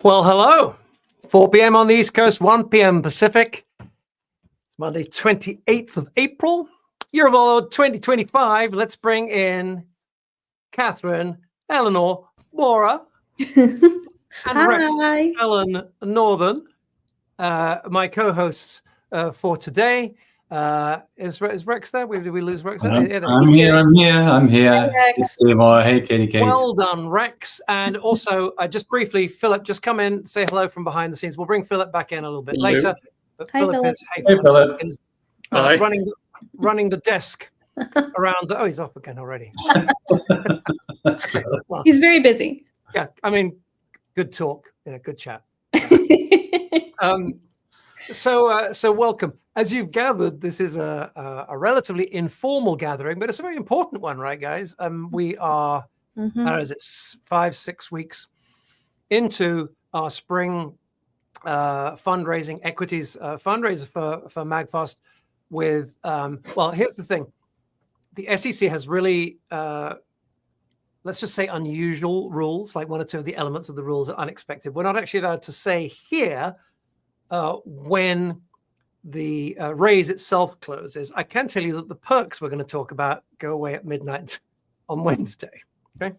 Well, hello. 4 p.m. on the East Coast, 1 p.m. Pacific. It's Monday, 28th of April, year of our Lord 2025. Let's bring in Catherine, Eleanor, Maura, and Rex, Hi. Ellen, Northern, my co-hosts for today. Is Rex there? Did we lose Rex? I'm here. Rex. It's Seymour. Hey, Katie Kate. Well done, Rex. And also, just briefly, Philip, just come in, say hello from behind the scenes. We'll bring Philip back in a little bit Hello. later. But Hi, Philip Philip. is, Hey, Philip. is Hi. running the desk around the. Oh, he's off again already. That's good. Well, He's very busy. yeah, I mean, good talk, good chat. So welcome. As you've gathered, this is a relatively informal gathering, but it's a very important one, right, guys? We are, is it 5-6 weeks into our spring fundraising equities fundraiser for MagFast. With well, here's the thing: the SEC has really, let's just say, unusual rules. Like one or two of the elements of the rules are unexpected. We're not actually allowed to say here when the raise itself closes. I can tell you that the perks we're going to talk about go away at midnight on Wednesday. Okay,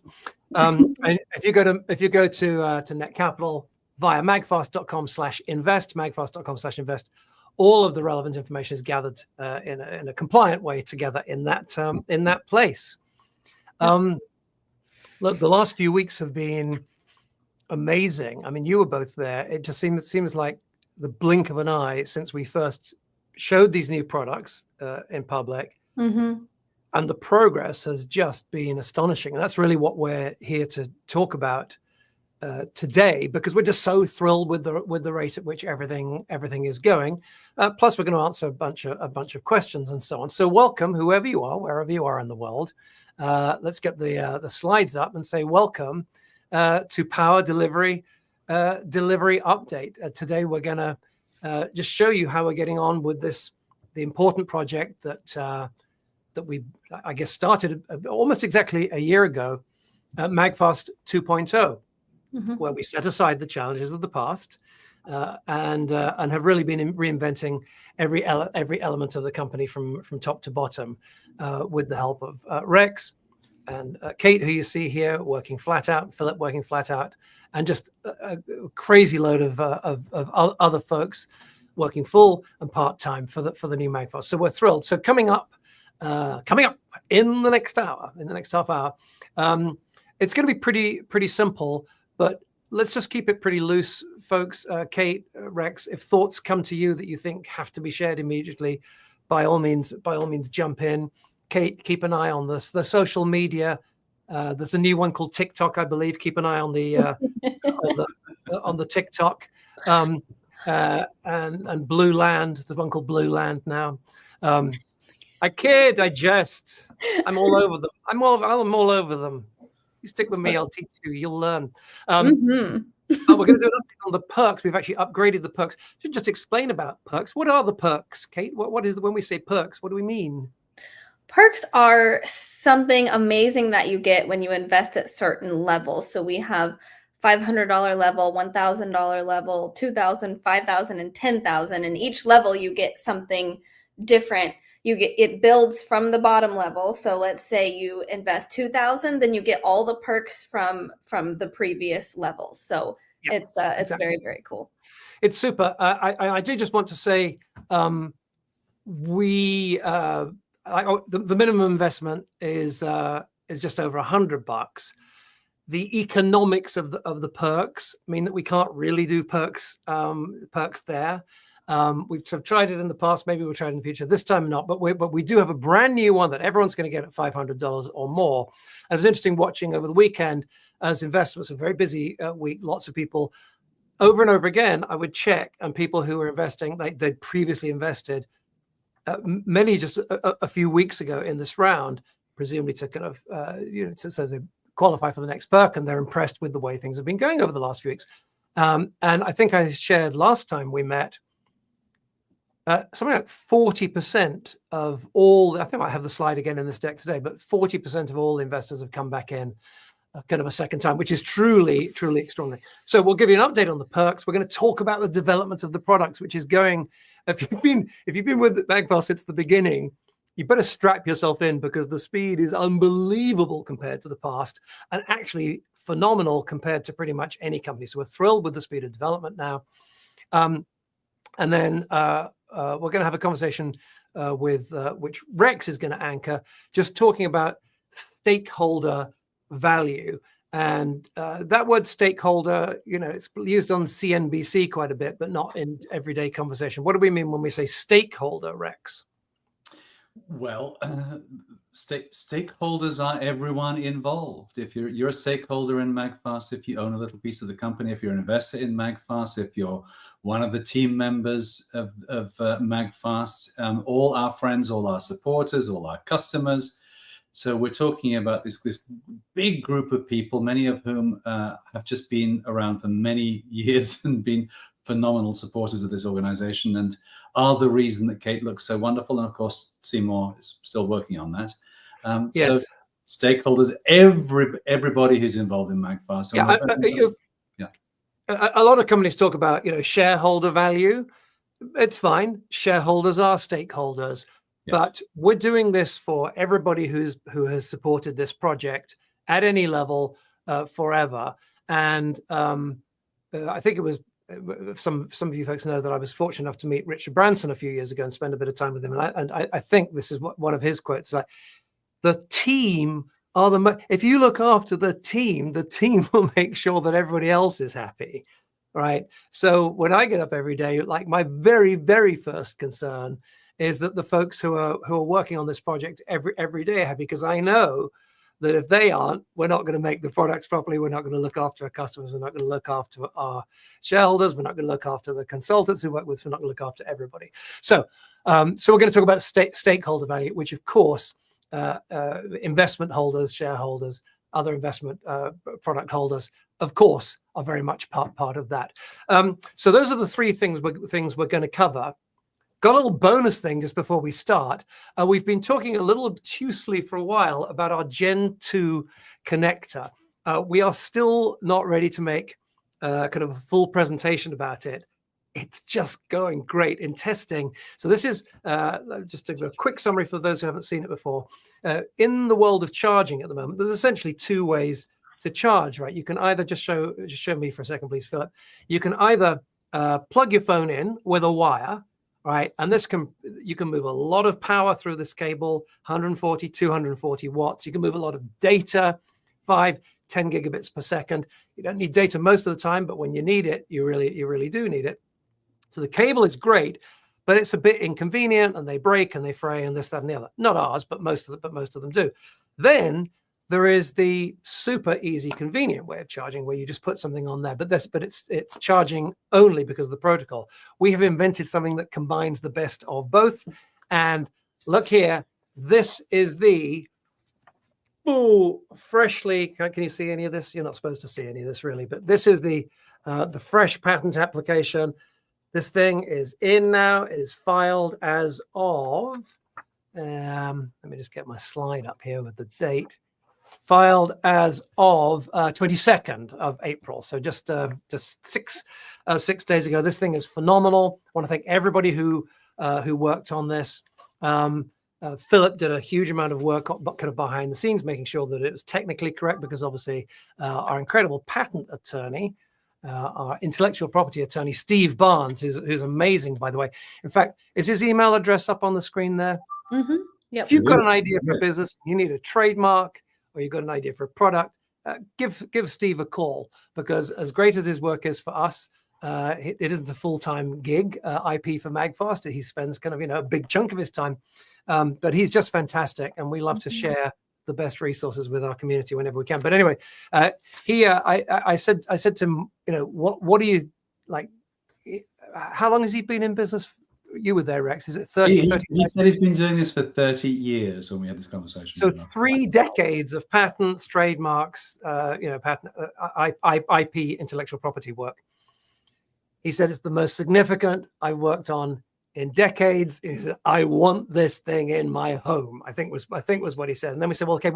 and if you go to Net Capital via magfast.com/invest, magfast.com/invest, all of the relevant information is gathered in a compliant way together in that place. Look, the last few weeks have been amazing. I mean, you were both there. It just seems like the blink of an eye since we first showed these new products in public, and the progress has just been astonishing. And that's really what we're here to talk about today, because we're just so thrilled with the rate at which everything is going. Plus, we're going to answer a bunch of questions and so on. So, welcome, whoever you are, wherever you are in the world. Let's get the slides up and say welcome to Power Delivery Update. Today, we're going to just show you how we're getting on with the important project that we, I guess, started almost exactly a year ago, MagFast 2.0, where we set aside the challenges of the past and have really been reinventing every element of the company from top to bottom with the help of Rex and Kate, who you see here, working flat out, Philip working flat out, and just a crazy load of other folks working full and part-time for the new MagFast. So we're thrilled. So coming up in the next hour, in the next half hour, it's going to be pretty simple, but let's just keep it pretty loose, folks. Kate, Rex, if thoughts come to you that you think have to be shared immediately, by all means jump in. Kate, keep an eye on this. The social media. There's a new one called TikTok, I believe. Keep an eye on the on the TikTok, and Blue Land. There's one called Blue Land now. I kid, I jest. I'm all over them. I'm all over them. You stick with me, I'll teach you. You'll learn. We're going to do an update on the perks. We've actually upgraded the perks. Should just explain about perks. What are the perks, Kate? What is when we say perks? What do we mean? Perks are something amazing that you get when you invest at certain levels. So we have $500 level, $1,000 level, $2,000, $5,000, and $10,000. And each level you get something different. It builds from the bottom level. So let's say you invest $2,000, then you get all the perks from the previous levels. So yeah, it's exactly. Very, very cool. It's super. I do just want to say the minimum investment is just over $100. The economics of the perks mean that we can't really do perks there. We've sort of tried it in the past. Maybe we'll try it in the future. This time not. But we do have a brand new one that everyone's going to get at $500 or more. And it was interesting watching over the weekend as investors. A very busy week. Lots of people over and over again. I would check, and people who were investing, they'd previously invested. Many just a few weeks ago in this round, presumably to kind of so they qualify for the next perk, and they're impressed with the way things have been going over the last few weeks. And I think I shared last time we met. Something like 40% of all, I think I have the slide again in this deck today, but 40% of all investors have come back in kind of a second time, which is truly, truly extraordinary. So we'll give you an update on the perks. We're going to talk about the development of the products, which is going. If you've been with Magfast since the beginning, you better strap yourself in, because the speed is unbelievable compared to the past, and actually phenomenal compared to pretty much any company. So we're thrilled with the speed of development now. And then we're going to have a conversation with which Rex is going to anchor, just talking about stakeholder value. And that word stakeholder, it's used on CNBC quite a bit, but not in everyday conversation. What do we mean when we say stakeholder, Rex? Well, stakeholders are everyone involved. If you're a stakeholder in Magfast, if you own a little piece of the company, if you're an investor in Magfast, if you're one of the team members of Magfast, all our friends, all our supporters, all our customers. So we're talking about this big group of people, many of whom have just been around for many years and been phenomenal supporters of this organization, and are the reason that Kate looks so wonderful. And of course, Seymour is still working on that. Yes. So stakeholders, everybody who's involved in Magfast. So a lot of companies talk about, shareholder value. It's fine. Shareholders are stakeholders. Yes. But we're doing this for everybody who has supported this project at any level forever. And I think it was some of you folks know that I was fortunate enough to meet Richard Branson a few years ago and spend a bit of time with him. And I think this is one of his quotes: like, the team are if you look after the team will make sure that everybody else is happy, right? So when I get up every day, like, my very, very first concern is that the folks who are working on this project every day are happy, because I know that if they aren't, we're not going to make the products properly. We're not going to look after our customers. We're not going to look after our shareholders. We're not going to look after the consultants who work with us. We're not going to look after everybody. So we're going to talk about stakeholder value, which of course, investment holders, shareholders, other investment product holders, of course, are very much part of that. So those are the three things we're going to cover. Got a little bonus thing just before we start. We've been talking a little obtusely for a while about our Gen 2 connector. We are still not ready to make kind of a full presentation about it. It's just going great in testing. So this is just a quick summary for those who haven't seen it before. In the world of charging at the moment, there's essentially two ways to charge, right? You can either just show me for a second, please, Philip. You can either plug your phone in with a wire, right? And you can move a lot of power through this cable, 140, 240 watts. You can move a lot of data, 5, 10 gigabits per second. You don't need data most of the time, but when you need it, you really do need it. So the cable is great, but it's a bit inconvenient, and they break and they fray and this, that, and the other. Not ours, but most of them do. Then there is the super easy, convenient way of charging, where you just put something on there, but it's charging only because of the protocol. We have invented something that combines the best of both. And look here, this is the freshly. Can you see any of this? You're not supposed to see any of this really, but this is the fresh patent application. This thing is in now. It is filed as of. Let me just get my slide up here with the date. Filed as of 22nd of April. So just 6 days ago. This thing is phenomenal. I want to thank everybody who worked on this. Philip did a huge amount of work kind of behind the scenes, making sure that it was technically correct, because obviously our incredible patent attorney, our intellectual property attorney, Steve Barnes, who's amazing, by the way. In fact, is his email address up on the screen there? Mm-hmm. Yep. If you've got an idea for a business, you need a trademark, or you've got an idea for a product, give Steve a call, because as great as his work is for us, it isn't a full-time gig, IP for Magfast. He spends kind of, a big chunk of his time, but he's just fantastic, and we love to share the best resources with our community whenever we can. But anyway, I said to him, what do you like? How long has he been in business? You were there, Rex. Is it 30? He said he's been doing this for 30 years when we had this conversation. So 3 decades of patents, trademarks, patent, IP, intellectual property work. He said it's the most significant I've worked on in decades. He said, I want this thing in my home. I think was what he said. And then we said, well, okay,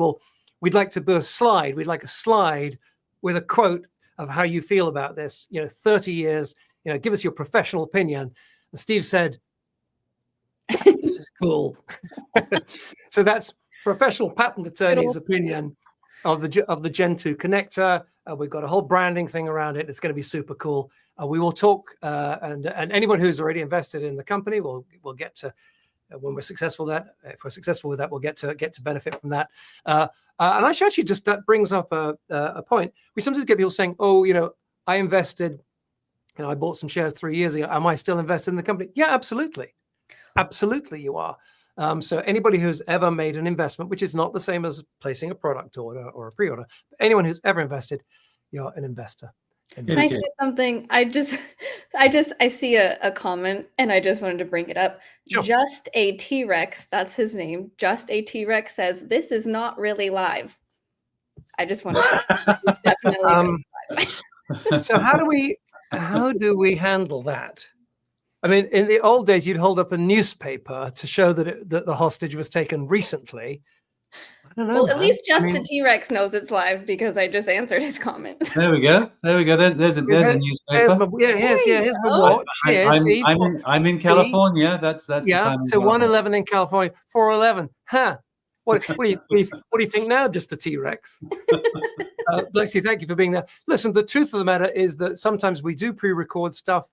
we'd like to do a slide. We'd like a slide with a quote of how you feel about this. 30 years, give us your professional opinion. And Steve said, this is cool. So that's professional patent attorney's opinion of the Gen 2 connector. We've got a whole branding thing around it. It's going to be super cool. We will talk, and anyone who's already invested in the company will get to, when we're successful with that. If we're successful with that, we'll get to benefit from that. And actually just that brings up a point. We sometimes get people saying, "Oh, I invested, I bought some shares 3 years ago. Am I still invested in the company?" Yeah, absolutely. Absolutely, you are. So anybody who's ever made an investment, which is not the same as placing a product order or a pre-order, but anyone who's ever invested, you're an investor. Can I say something? I see a comment and I just wanted to bring it up. Sure. Just a T-Rex, that's his name. Just a T-Rex says, "This is not really live." I just want to say this is definitely live. So how do we handle that? I mean, in the old days, you'd hold up a newspaper to show that the hostage was taken recently. I don't know. Well, at least a T-Rex knows it's live because I just answered his comment. There we go. There's a newspaper. Here's my watch. I'm in California. That's the time. So 1:11 in California, 4:11. Huh? What do you think now? Just a T-Rex. Bless you. Thank you for being there. Listen, the truth of the matter is that sometimes we do pre-record stuff.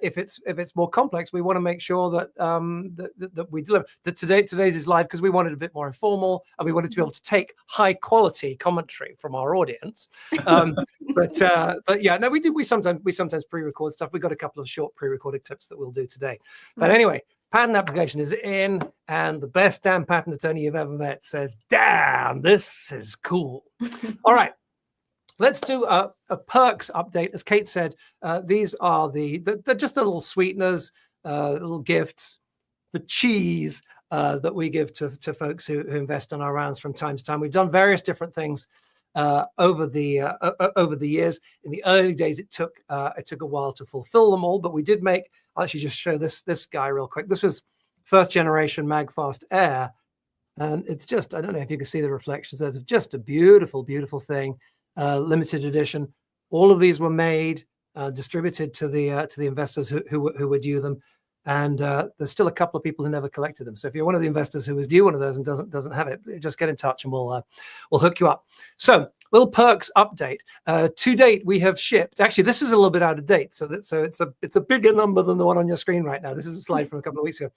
If it's more complex, we want to make sure that that we deliver. That today's is live because we wanted a bit more informal, and we wanted to be able to take high quality commentary from our audience. But yeah, no, we sometimes pre-record stuff. We've got a couple of short pre-recorded clips that we'll do today. But anyway, patent application is in, and the best damn patent attorney you've ever met says, "Damn, this is cool." All right. Let's do a perks update. As Kate said, these are they're just the little sweeteners, little gifts, the cheese that we give to folks who invest in our rounds from time to time. We've done various different things over the years. In the early days, it took a while to fulfill them all, but we did make. I'll actually just show this guy real quick. This was first generation MagFast Air, and it's just, I don't know if you can see the reflections. There's just a beautiful, beautiful thing. Limited edition. All of these were made, distributed to the investors who would due them, and there's still a couple of people who never collected them. So if you're one of the investors who was due one of those and doesn't have it, just get in touch and we'll hook you up. So little perks update. To date, we have shipped. Actually, this is a little bit out of date, so it's a bigger number than the one on your screen right now. This is a slide from a couple of weeks ago.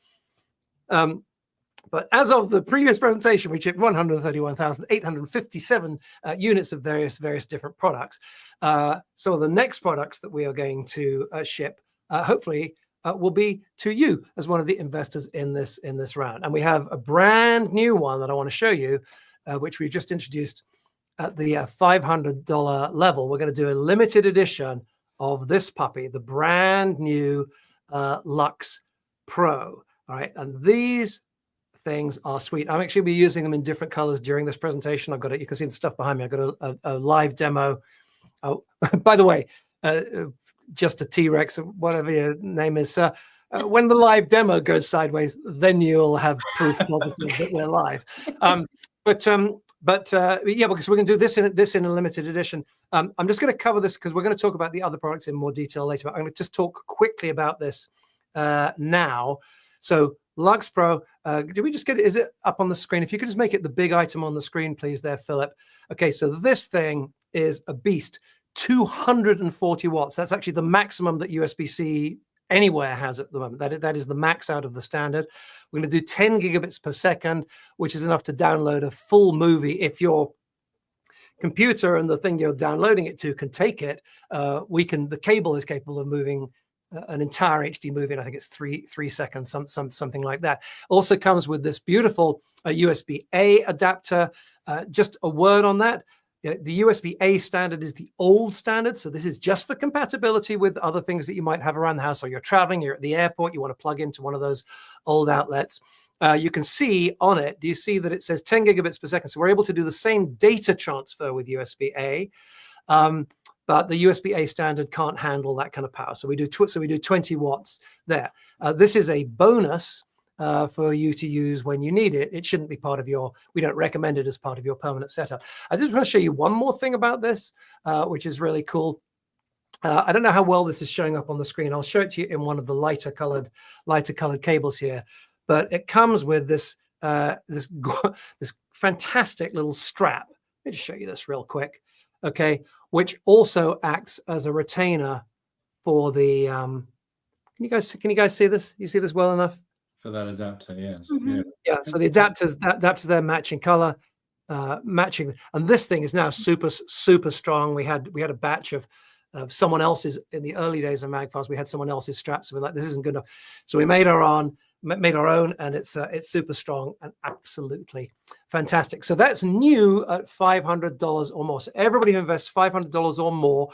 But as of the previous presentation, we shipped 131,857 units of various different products. So the next products that we are going to ship, hopefully, will be to you as one of the investors in this round. And we have a brand new one that I want to show you, which we've just introduced at the $500 level. We're going to do a limited edition of this puppy, the brand new Lux Pro. All right, and these things are sweet. I'm actually be using them in different colors during this presentation. I've got it. You can see the stuff behind me. I've got a live demo. Oh, by the way, just a T-Rex, whatever your name is. When the live demo goes sideways, then you'll have proof positive that we're live. But yeah, because we're going to do this in a limited edition. I'm just going to cover this because we're going to talk about the other products in more detail later. But I'm going to just talk quickly about this now. So Lux Pro, did we just get it? Is it up on the screen? If you could just make it the big item on the screen, please, there, Philip. Okay, so this thing is a beast. 240 watts. That's actually the maximum that USB-C anywhere has at the moment. That is the max out of the standard. We're going to do 10 gigabits per second, which is enough to download a full movie. If your computer and the thing you're downloading it to can take it, the cable is capable of moving an entire HD movie, and I think it's three seconds, something like that. Also comes with this beautiful USB-A adapter. Just a word on that. The USB-A standard is the old standard, so this is just for compatibility with other things that you might have around the house, or you're traveling, you're at the airport, you want to plug into one of those old outlets. You can see on it, do you see that it says 10 gigabits per second? So we're able to do the same data transfer with USB-A. But the USB-A standard can't handle that kind of power. So we do 20 watts there. This is a bonus for you to use when you need it. It shouldn't be part of your, we don't recommend it as part of your permanent setup. I just want to show you one more thing about this, which is really cool. I don't know how well this is showing up on the screen. I'll show it to you in one of the lighter colored cables here, but it comes with this this fantastic little strap. Let me just show you this real quick, okay? Which also acts as a retainer for the. Can you guys see this? You see this well enough? For that adapter, yes. Mm-hmm. Yeah. So the adapters there matching color, matching, and this thing is now super strong. We had a batch of someone else's in the early days of MagFast. We had someone else's straps. So we're like, this isn't good enough. So we made our own, and it's super strong and absolutely fantastic. So that's new at $500 or more. So everybody who invests $500 or more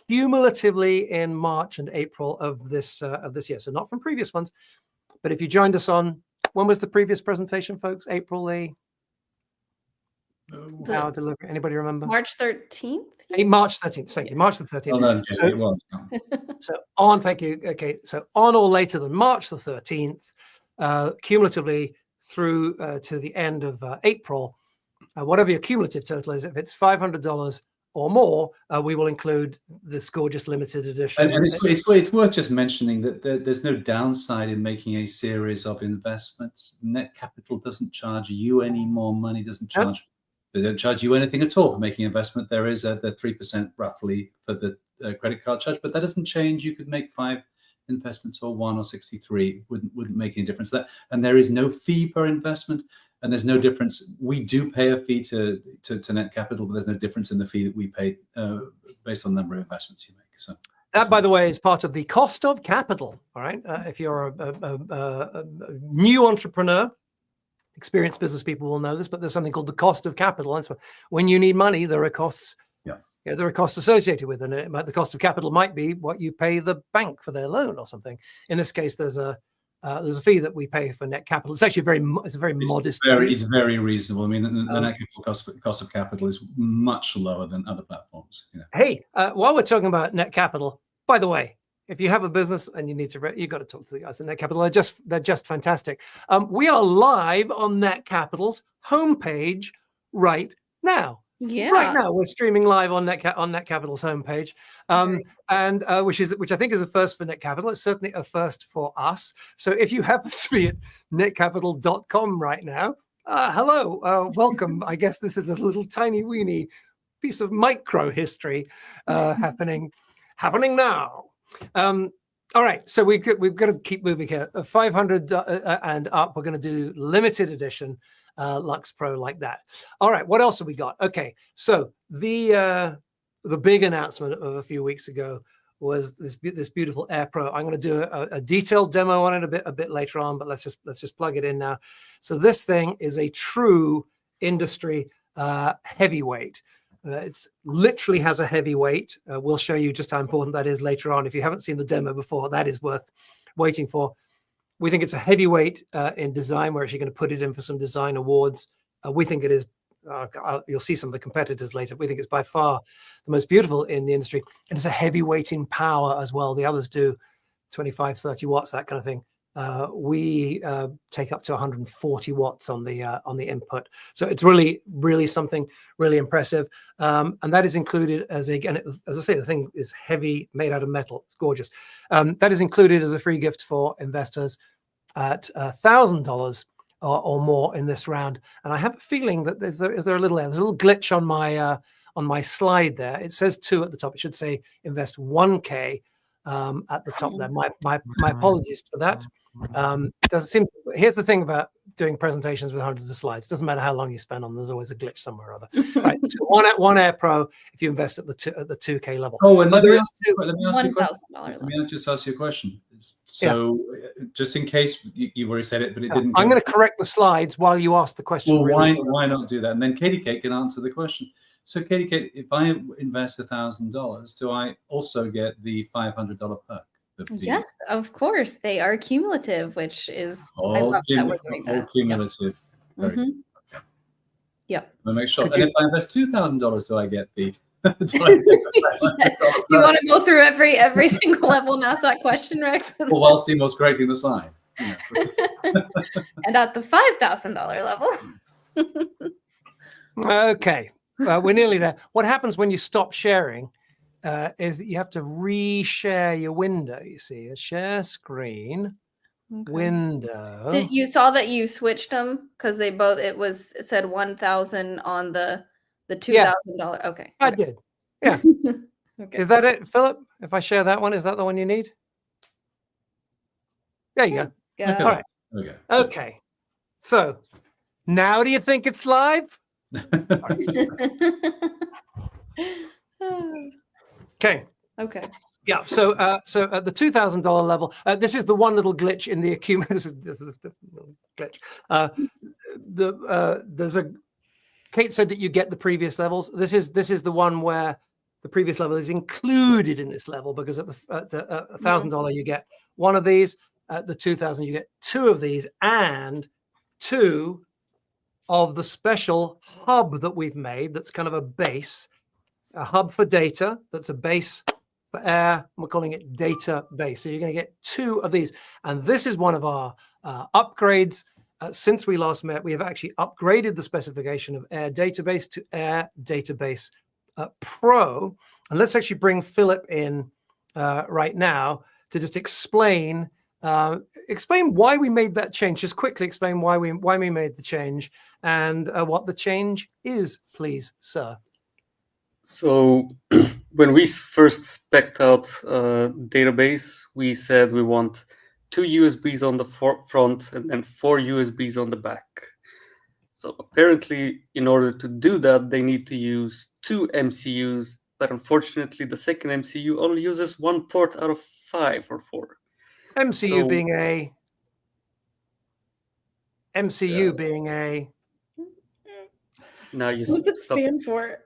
cumulatively in March and April of this year. So not from previous ones, but if you joined us on, when was the previous presentation, folks? April the how delivery? Anybody remember? March 13th. March 13th. Thank you. March the 13th. Well done, So, it was. so on. Thank you. Okay. So on or later than March the 13th, cumulatively through to the end of April, whatever your cumulative total is, if it's $500 or more, we will include this gorgeous limited edition. And it's worth just mentioning that there's no downside in making a series of investments. Net Capital doesn't charge you any more money, they don't charge you anything at all for making investment. There is the 3% roughly for the credit card charge, but that doesn't change. You could make 5 investments or 1 or 63. Wouldn't make any difference there. And there is no fee per investment, and there's no difference. We do pay a fee to Net Capital, but there's no difference in the fee that we pay based on the number of investments you make. So that, by the way, is part of the cost of capital. All right, if you're a new entrepreneur. Experienced business people will know this, but there's something called the cost of capital. And so when you need money, there are costs. Yeah, there are costs associated with it. And the cost of capital might be what you pay the bank for their loan or something. In this case, there's a fee that we pay for Net Capital. It's actually it's a very modest fee. It's very reasonable. I mean, the Net Capital cost of capital is much lower than other platforms. You know. Hey, while we're talking about Net Capital, by the way, if you have a business and you need to, you got to talk to the guys at Net Capital. They're just fantastic. We are live on Net Capital's homepage right now. Yeah. Right now, we're streaming live on Net Capital's homepage, and which I think is a first for Net Capital. It's certainly a first for us. So if you happen to be at netcapital.com right now, hello, welcome. I guess this is a little tiny weeny piece of micro history happening now. All right, so we've got to keep moving here. 500 and up, we're going to do limited edition Lux Pro like that. All right, what else have we got? Okay, so the big announcement of a few weeks ago was this beautiful AirPro. I'm going to do a detailed demo on it a bit later on, but let's just plug it in now. So this thing is a true industry heavyweight. It's literally has a heavy weight. We'll show you just how important that is later on. If you haven't seen the demo before, that is worth waiting for. We think it's a heavyweight in design. We're actually going to put it in for some design awards. We think it is, you'll see some of the competitors later. We think it's by far the most beautiful in the industry. And it's a heavyweight in power as well. The others do 25, 30 watts, that kind of thing. We take up to 140 watts on the input, so it's really something really impressive, and that is included as I say, the thing is heavy, made out of metal. It's gorgeous. That is included as a free gift for investors at $1,000 or more in this round. And I have a feeling that there's a little glitch on my slide there. It says 2 at the top. It should say invest 1K at the top there. My apologies for that. Here's the thing about doing presentations with hundreds of slides. It doesn't matter how long you spend on them, there's always a glitch somewhere or other. Right, so one AirPro if you invest at the 2K level. Oh, and let me ask you a question. So just in case you've already said it, but it didn't. I'm going to correct the slides while you ask the question. Well, why not do that? And then Katie Kate can answer the question. So Katie Kate, if I invest $1,000, do I also get the $500 perk? Yes, of course. They are cumulative, which is I love that we're doing that. All cumulative. Yep. Okay. Yep. I'll make sure. And if I invest $2,000, do I get the? Do you want to go through every single level and ask that question, Rex? Well, while Seymour's correcting the slide. And at the $5,000 level. Okay, we're nearly there. What happens when you stop sharing is that you have to reshare your window. You see, a share screen window. You saw that you switched them because it said 1,000 on the $2,000. Okay. I did. Yeah. Okay. Is that it, Philip? If I share that one, is that the one you need? There you go. Go. All right. Okay. So now do you think it's live? Okay. Okay. Yeah. So at the $2,000 level, this is the one little glitch in the accumulator. This is the glitch. Kate said that you get the previous levels. This is the one where the previous level is included in this level, because at $1,000 you get one of these. At the 2,000 you get two of these and two of the special hub that we've made. That's kind of a base, a hub for data. That's a base for air. We're calling it database. So you're going to get two of these, and this is one of our upgrades. Since we last met, we have actually upgraded the specification of Air Database to Air Database Pro. And let's actually bring Philip in right now to just explain why we made that change. Just quickly explain why we made the change and what the change is, please, sir. So when we first spec'd out database, we said we want 2 USBs on the front and then 4 USBs on the back. So apparently, in order to do that, they need to use 2 MCUs, but unfortunately, the second MCU only uses 1 port out of 5 or 4. MCU being a now you What does it stop. stand for?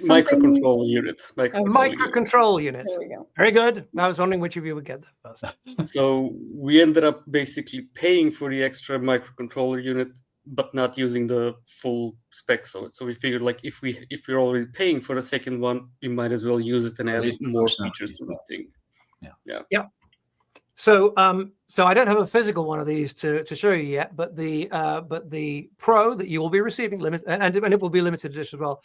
Microcontroller unit. Microcontrol unit. There we go. Very good. I was wondering which of you would get that first. So we ended up basically paying for the extra microcontroller unit, but not using the full specs of it. So we figured, like, if we're already paying for the second one, we might as well use it and add more features to the thing. Yeah. So I don't have a physical one of these to show you yet, but the Pro that you will be receiving and it will be limited edition as well,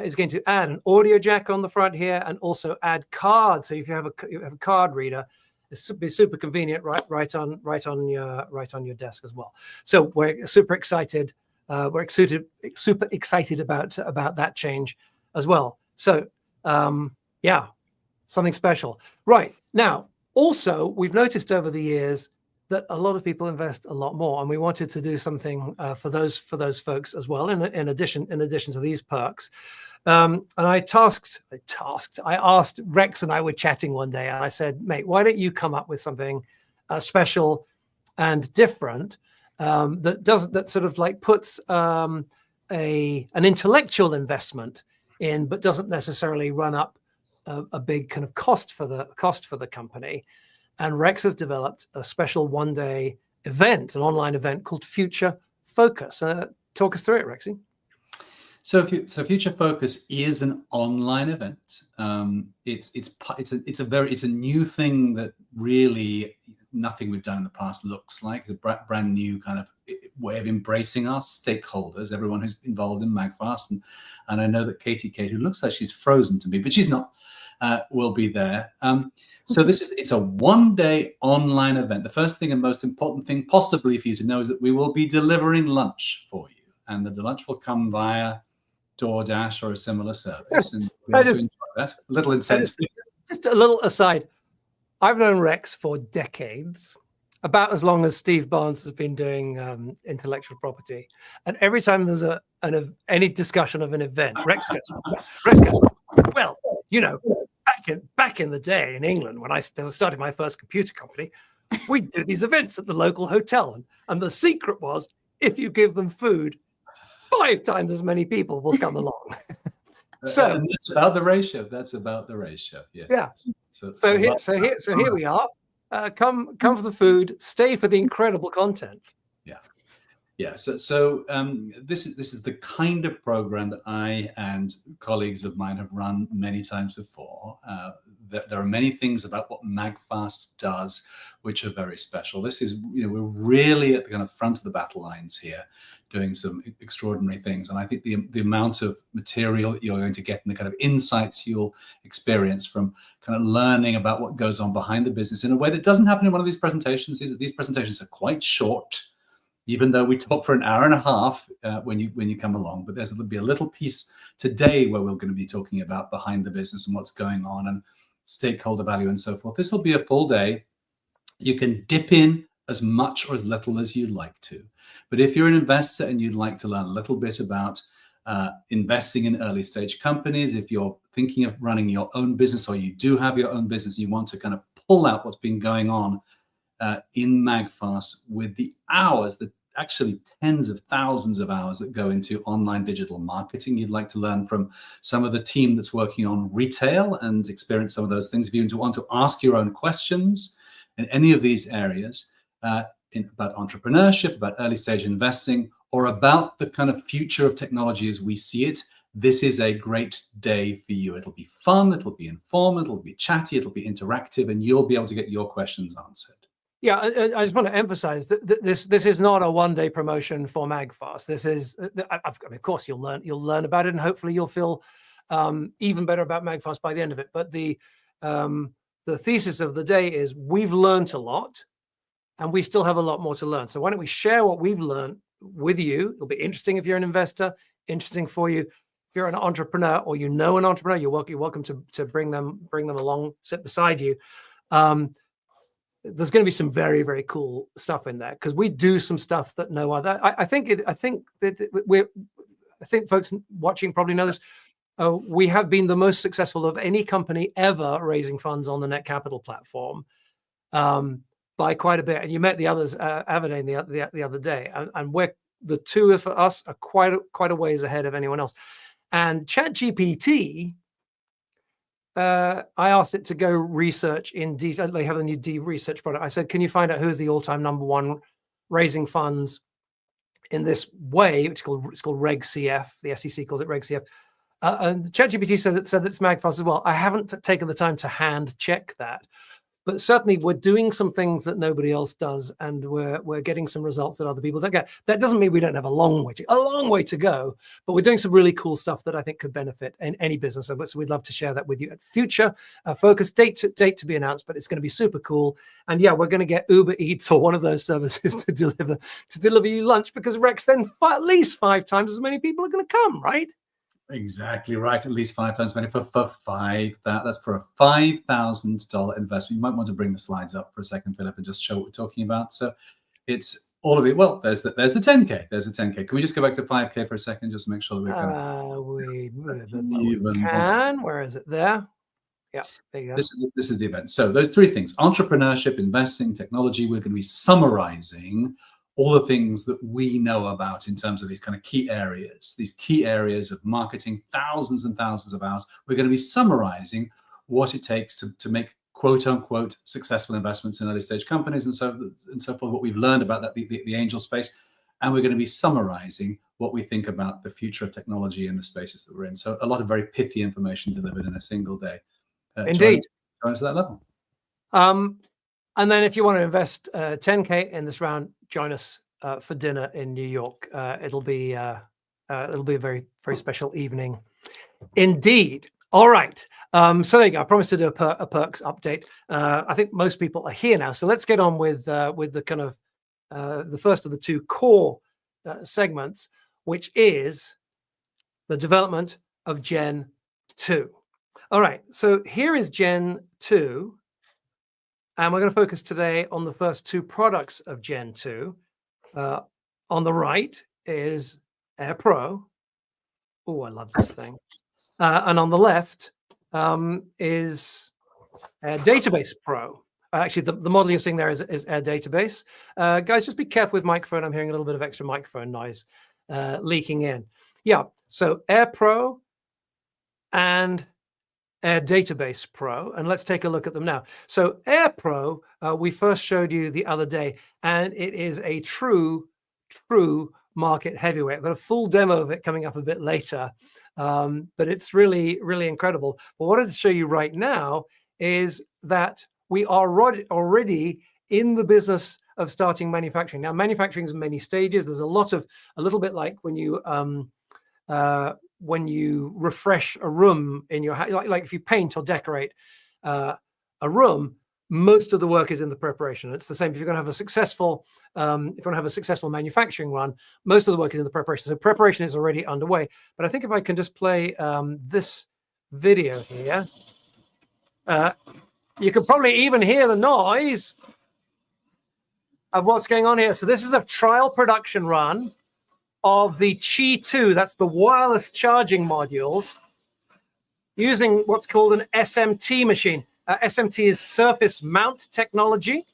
is going to add an audio jack on the front here and also add cards. So if you have a card reader, it's be super convenient right on your desk as well. So we're super excited. We're super excited about that change as well. So yeah, something special. Right now. Also, we've noticed over the years that a lot of people invest a lot more, and we wanted to do something for those folks as well. In addition to these perks, and I asked Rex, and I were chatting one day, and I said, "Mate, why don't you come up with something special and different that sort of like puts an intellectual investment in, but doesn't necessarily run up a big kind of cost for the company." And Rex has developed a special one-day event, an online event called Future Focus. Talk us through it, Rexy. So Future Focus is an online event. It's a new thing that really nothing we've done in the past looks like. It's a brand new kind of way of embracing our stakeholders, everyone who's involved in MagFast, and I know that Kate, who looks like she's frozen to me, but she's not, will be there. So it's a one-day online event. The first thing and most important thing possibly for you to know is that we will be delivering lunch for you, and the lunch will come via DoorDash or a similar service. And we'll enjoy that. A little incentive. Just a little aside. I've known Rex for decades, about as long as Steve Barnes has been doing intellectual property. And every time there's any discussion of an event, Rex goes, well, you know, back in the day in England, when I started my first computer company, we'd do these events at the local hotel. And the secret was, if you give them food, 5 times as many people will come along. So and that's about the ratio. Yes. Yeah. So here we are. Come for the food. Stay for the incredible content. Yeah. So this is the kind of program that I and colleagues of mine have run many times before. there are many things about what MagFast does which are very special. This is, we're really at the kind of front of the battle lines here, doing some extraordinary things. And I think the amount of material you're going to get and the kind of insights you'll experience from kind of learning about what goes on behind the business in a way that doesn't happen in one of these presentations. These presentations are quite short, even though we talk for an hour and a half when you come along. But there'll be a little piece today where we're going to be talking about behind the business and what's going on and stakeholder value and so forth. This will be a full day. You can dip in as much or as little as you'd like to. But if you're an investor and you'd like to learn a little bit about investing in early stage companies, if you're thinking of running your own business or you do have your own business, you want to kind of pull out what's been going on in MagFast with the hours, the actually tens of thousands of hours that go into online digital marketing. You'd like to learn from some of the team that's working on retail and experience some of those things. If you want to ask your own questions in any of these areas, about entrepreneurship, about early stage investing, or about the kind of future of technology as we see it, this is a great day for you. It'll be fun, it'll be informative, it'll be chatty, it'll be interactive, and you'll be able to get your questions answered. Yeah, I just want to emphasize that this is not a one-day promotion for MagFast. This is, I mean, of course, you'll learn about it, and hopefully you'll feel even better about MagFast by the end of it. But the thesis of the day is we've learned a lot, and we still have a lot more to learn. So why don't we share what we've learned with you? It'll be interesting if you're an investor, interesting for you. If you're an entrepreneur or you know an entrepreneur, you're welcome to bring them along, sit beside you. There's going to be some very, very cool stuff in there because we do some stuff that no other. I think folks watching probably know this. We have been the most successful of any company ever raising funds on the Net Capital platform by quite a bit. And you met the others, Avadain, the other day, and we're the two of us are quite a ways ahead of anyone else. And ChatGPT. I asked it to go research in detail. They have a new research product. I said, can you find out who's the all-time #1 raising funds in this way? It's called Reg CF. The SEC calls it Reg CF. And ChatGPT said it's MagFast as well. I haven't taken the time to hand check that. But certainly we're doing some things that nobody else does, and we're getting some results that other people don't get. That doesn't mean we don't have a long way to go, but we're doing some really cool stuff that I think could benefit in any business. So we'd love to share that with you at future focus date to be announced, but it's going to be super cool. And yeah, we're going to get Uber Eats or one of those services to deliver you lunch, because Rex, then at least 5 times as many people are going to come, right? Exactly right. At least 5 times many for that's for a $5,000 investment. You might want to bring the slides up for a second, Philip, and just show what we're talking about. So it's all of it. Well, there's the 10K. There's a 10K. Can we just go back to 5K for a second, just to make sure that we can. Where is it? There. Yeah, there you go. This is the event. So those 3 things: entrepreneurship, investing, technology. We're going to be summarizing all the things that we know about in terms of these kind of key areas of marketing, thousands and thousands of hours. We're going to be summarizing what it takes to make quote unquote successful investments in early stage companies and so forth, what we've learned about that, the angel space. And we're going to be summarizing what we think about the future of technology in the spaces that we're in. So a lot of very pithy information delivered in a single day. Indeed. Join us at that level. And then if you want to invest 10K in this round, join us for dinner in New York. It'll be a very, very special evening indeed. All right. So there you go. I promised to do a perks update. I think most people are here now. So let's get on with the kind of the first of the 2 core segments, which is the development of Gen 2. All right. So here is Gen 2. And we're going to focus today on the first 2 products of Gen 2. On the right is AirPro. Oh, I love this thing. And on the left is Database Pro. Actually, the model you're seeing there is Air Database. Guys, just be careful with microphone. I'm hearing a little bit of extra microphone noise leaking in. Yeah, so AirPro and Air Database Pro, and let's take a look at them now. So AirPro, we first showed you the other day, and it is a true market heavyweight. I've got a full demo of it coming up a bit later, but it's really, really incredible. But what I wanted to show you right now is that we are already in the business of starting manufacturing. Now, manufacturing is many stages. There's a little bit like when you refresh a room in your house, like if you paint or decorate a room, most of the work is in the preparation. It's the same if you're going to have a successful manufacturing run. Most of the work is in the preparation. So preparation is already underway. But I think if I can just play this video here, you could probably even hear the noise of what's going on here. So this is a trial production run of the Qi 2, that's the wireless charging modules, using what's called an SMT machine. SMT is surface mount technology,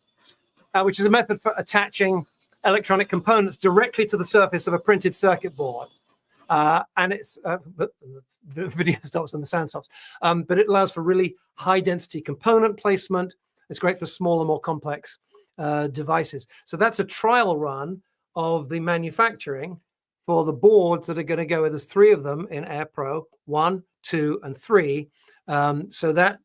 which is a method for attaching electronic components directly to the surface of a printed circuit board. And it's, the video stops and the sound stops, but it allows for really high density component placement. It's great for smaller, more complex devices. So that's a trial run of the manufacturing for the boards that are going to go with. There's 3 of them in AirPro, 1, 2, and 3. So that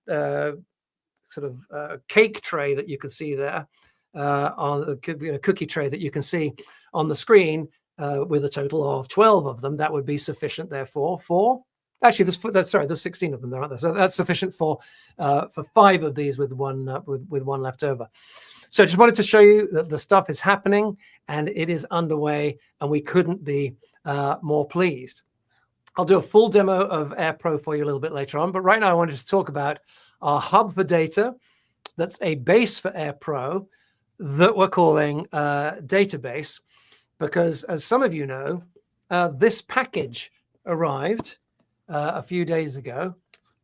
sort of cake tray that you can see there, on the cookie tray that you can see on the screen, with a total of 12 of them, that would be sufficient. Therefore, there's 16 of them there, aren't there? So that's sufficient for 5 of these with one left over. So I just wanted to show you that the stuff is happening and it is underway, and we couldn't be more pleased. I'll do a full demo of AirPro for you a little bit later on, but right now I wanted to talk about our hub for data. That's a base for AirPro that we're calling database, because as some of you know, this package arrived a few days ago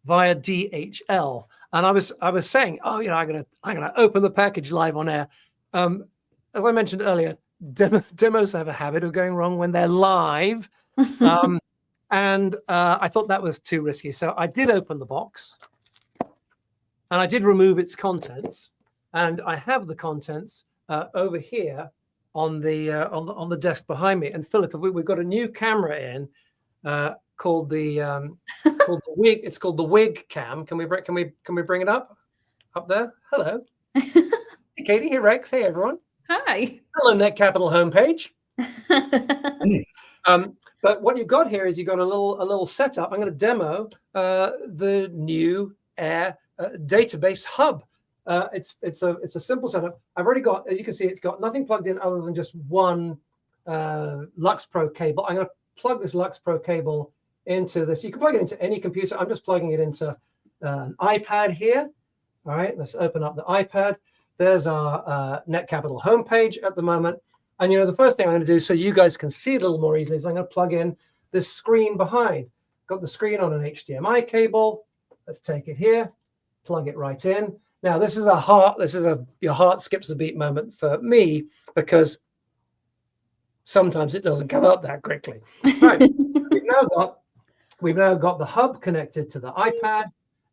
via DHL. And I was saying, oh, I'm gonna open the package live on air. As I mentioned earlier, demos have a habit of going wrong when they're live, and I thought that was too risky. So I did open the box, and I did remove its contents, and I have the contents over here on the desk behind me. And Philip, we've got a new camera in. Called the Wig. It's called the Wig Cam. Can we bring it up there? Hello. Hey, Katie. Hey, Rex. Hey, everyone. Hi. Hello, Net Capital homepage. But what you've got here is you've got a little setup. I'm going to demo the new Air database hub. It's a simple setup. I've already got, as you can see, it's got nothing plugged in other than just one Lux Pro cable. I'm going to plug this Lux Pro cable into this. You can plug it into any computer. I'm just plugging it into an iPad here. All right, let's open up the iPad. There's our Net Capital homepage at the moment. And the first thing I'm going to do, so you guys can see it a little more easily, is I'm going to plug in this screen behind. Got the screen on an HDMI cable. Let's take it here, plug it right in. Now this is your heart skips a beat moment for me, because sometimes it doesn't come up that quickly. Right. We've now got the hub connected to the iPad,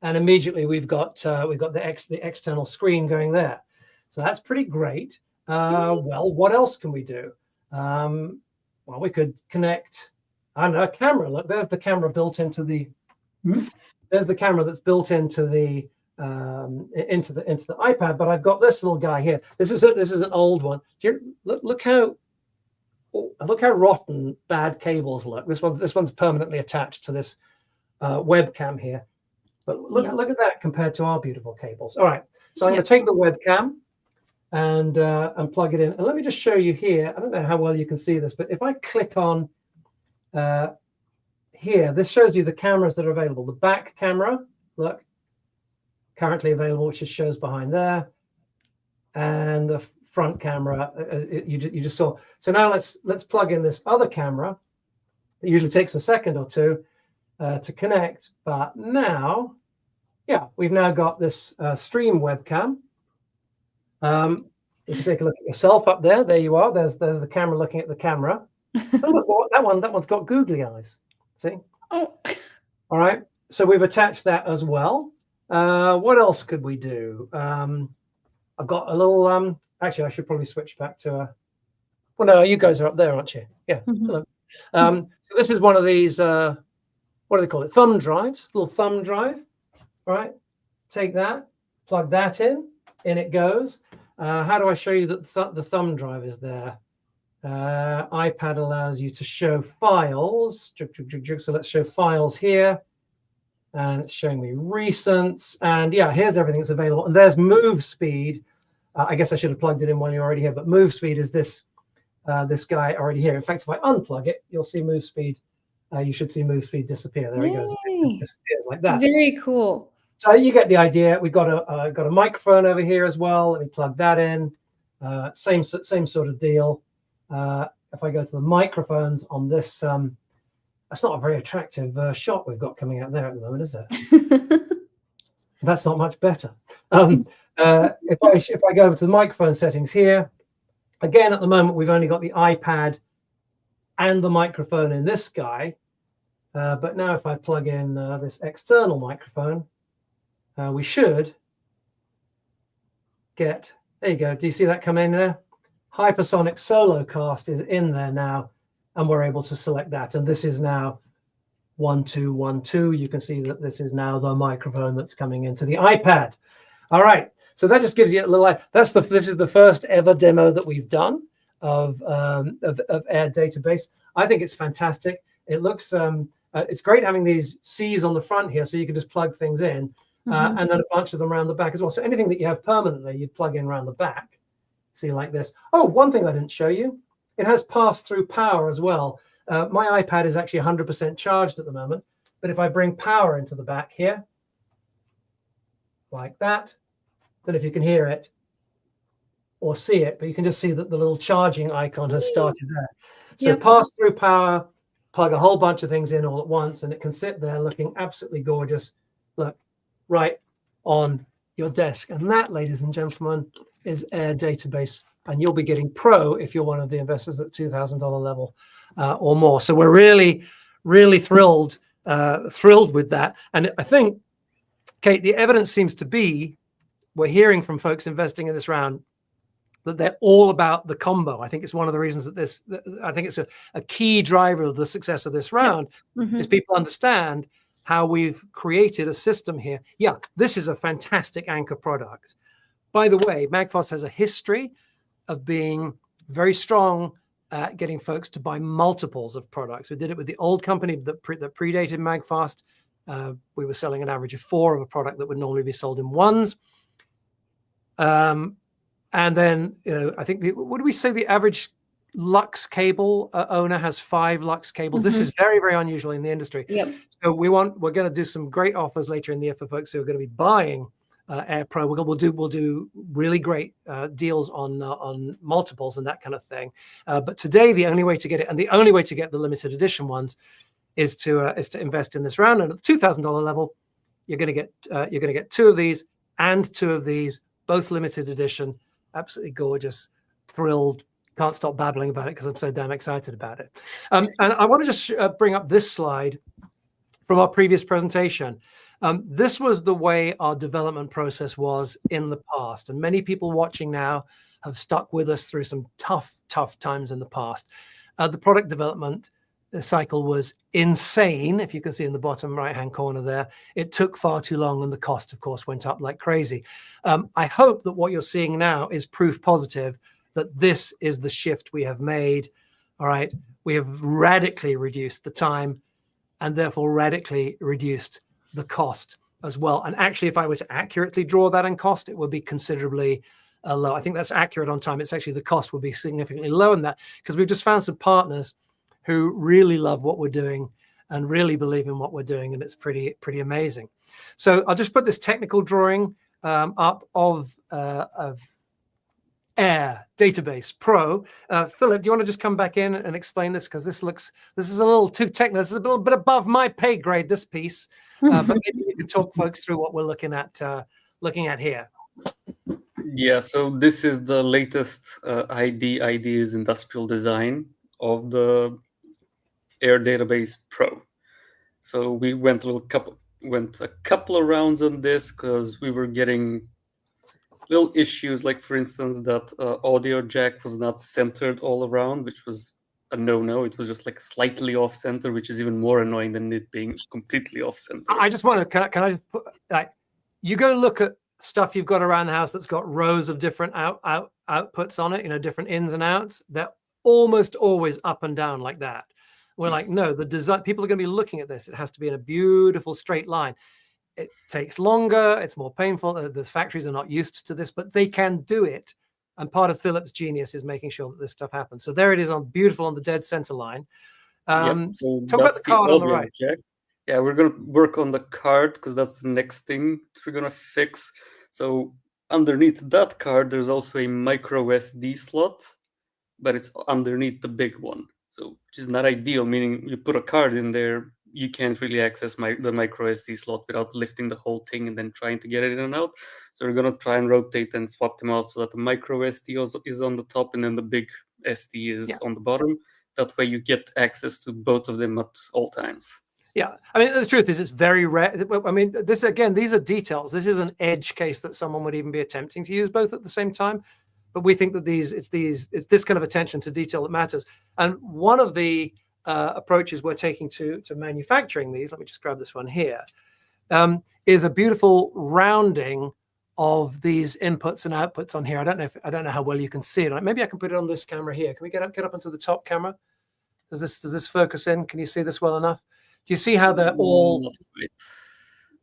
and immediately we've got the external screen going there. So that's pretty great. Well, what else can we do? Well, we could connect, I don't know, a camera. Look, there's the camera built into the. There's the camera that's built into the iPad. But I've got this little guy here. This is an old one. Look how rotten bad cables look. This one's permanently attached to this webcam here. But look at that compared to our beautiful cables. All right, so I'm going to take the webcam and plug it in. And let me just show you here. I don't know how well you can see this, but if I click on here, this shows you the cameras that are available. The back camera, look, currently available, which just shows behind there, and the front camera you just saw. So now let's plug in this other camera. It usually takes a second or two to connect, but now, we've now got this stream webcam. You can take a look at yourself up there. There you are. There's the camera looking at the camera. Oh, look, that one's got googly eyes. See? Oh. All right. So we've attached that as well. What else could we do? I've got a little. Actually, I should probably switch back to. Well, no, you guys are up there, aren't you? Yeah. Hello. So this is one of these. What do they call it? Thumb drives. Little thumb drive. All right. Take that. plug that in it goes. How do I show you that the thumb drive is there? iPad allows you to show files. So let's show files here. And it's showing me recents. And yeah, here's everything that's available. And there's move speed. I guess I should have plugged it in while you're already here. But move speed is this guy already here. In fact, if I unplug it, you'll see move speed. You should see move speed disappear. There he goes. It disappears like that. Very cool. So you get the idea. We've got a microphone over here as well. Let me plug that in. Same sort of deal. If I go to the microphones on this, that's not a very attractive shot we've got coming out there at the moment, is it? That's not much better. If I go over to the microphone settings here, again, at the moment, we've only got the iPad and the microphone in this guy. But now if I plug in this external microphone, we should get, there you go. Do you see that come in there? Hypersonic Solo Cast is in there now, and we're able to select that. And this is now 1212. You can see that this is now the microphone that's coming into the iPad. All right. So that just gives you a little. This is the first ever demo that we've done of Air Database. I think it's fantastic. It looks. It's great having these C's on the front here, so you can just plug things in, and then a bunch of them around the back as well. So anything that you have permanently, you'd plug in around the back. See, like this. Oh, one thing I didn't show you. It has pass-through power as well. My iPad is actually 100% charged at the moment, but if I bring power into the back here, like that, don't know if you can hear it or see it, but you can just see that the little charging icon has started there. So pass-through power, plug a whole bunch of things in all at once, and it can sit there looking absolutely gorgeous. Look, right on your desk. And that, ladies and gentlemen, is Air Database. And you'll be getting Pro if you're one of the investors at $2,000 level or more. So we're really, really thrilled with that. And I think, Kate, the evidence seems to be, we're hearing from folks investing in this round that they're all about the combo. I think it's one of the reasons I think it's a key driver of the success of this round is people understand how we've created a system here. Yeah, this is a fantastic anchor product. By the way, Magfast has a history of being very strong at getting folks to buy multiples of products. We did it with the old company that predated Magfast. We were selling an average of 4 of a product that would normally be sold in 1s. And then, I think, what do we say the average Lux cable owner has 5 Lux cables? This is very, very unusual in the industry. Yep. So we're going to do some great offers later in the year for folks who are going to be buying AirPro. We'll do really great deals on multiples and that kind of thing. But today, the only way to get it, and the only way to get the limited edition ones, is to invest in this round. And at the $2,000 level, you're going to get 2 of these and 2 of these, both limited edition. Absolutely gorgeous, thrilled. Can't stop babbling about it because I'm so damn excited about it. And I want to just bring up this slide from our previous presentation. This was the way our development process was in the past. And many people watching now have stuck with us through some tough times in the past. The product development cycle was insane. If you can see in the bottom right-hand corner there, it took far too long and the cost, of course, went up like crazy. I hope that what you're seeing now is proof positive that this is the shift we have made. All right. We have radically reduced the time and therefore radically reduced the cost as well. And actually, if I were to accurately draw that in cost, it would be considerably low. I think that's accurate on time. It's actually the cost would be significantly lower than that because we've just found some partners who really love what we're doing and really believe in what we're doing. And it's pretty amazing. So I'll just put this technical drawing up of Air Database Pro. Philip, do you want to just come back in and explain this? Because this is a little too technical. This is a little bit above my pay grade, this piece. But maybe you can talk folks through what we're looking at here. Yeah, so this is the latest ideas industrial design of the Air Database Pro. So we went a couple of rounds on this because we were getting little issues, like for instance that audio jack was not centered all around, which was a no-no. It was just like slightly off center, which is even more annoying than it being completely off center. I just want to can I just put you go look at stuff you've got around the house that's got rows of different outputs on it, different ins and outs, they're almost always up and down like that. We're like, no, the design, people are going to be looking at this. It has to be in a beautiful straight line. It takes longer. It's more painful. The factories are not used to this, but they can do it. And part of Philip's genius is making sure that this stuff happens. So there it is beautiful on the dead center line. So talk about the card on the audio right. jack. Yeah, we're going to work on the card because that's the next thing we're going to fix. So underneath that card, there's also a micro SD slot, but it's underneath the big one. So which is not ideal, meaning you put a card in there, you can't really access the micro SD slot without lifting the whole thing and then trying to get it in and out. So we're going to try and rotate and swap them out so that the micro SD is on the top and then the big SD is on the bottom. That way you get access to both of them at all times. Yeah, I mean, the truth is it's very rare. I mean, these are details. This is an edge case that someone would even be attempting to use both at the same time. But we think that it's this kind of attention to detail that matters. And one of the approaches we're taking to manufacturing these, let me just grab this one here, is a beautiful rounding of these inputs and outputs on here. I don't know how well you can see it. Maybe I can put it on this camera here. Can we get up onto the top camera? Does this focus in? Can you see this well enough? Do you see how they're all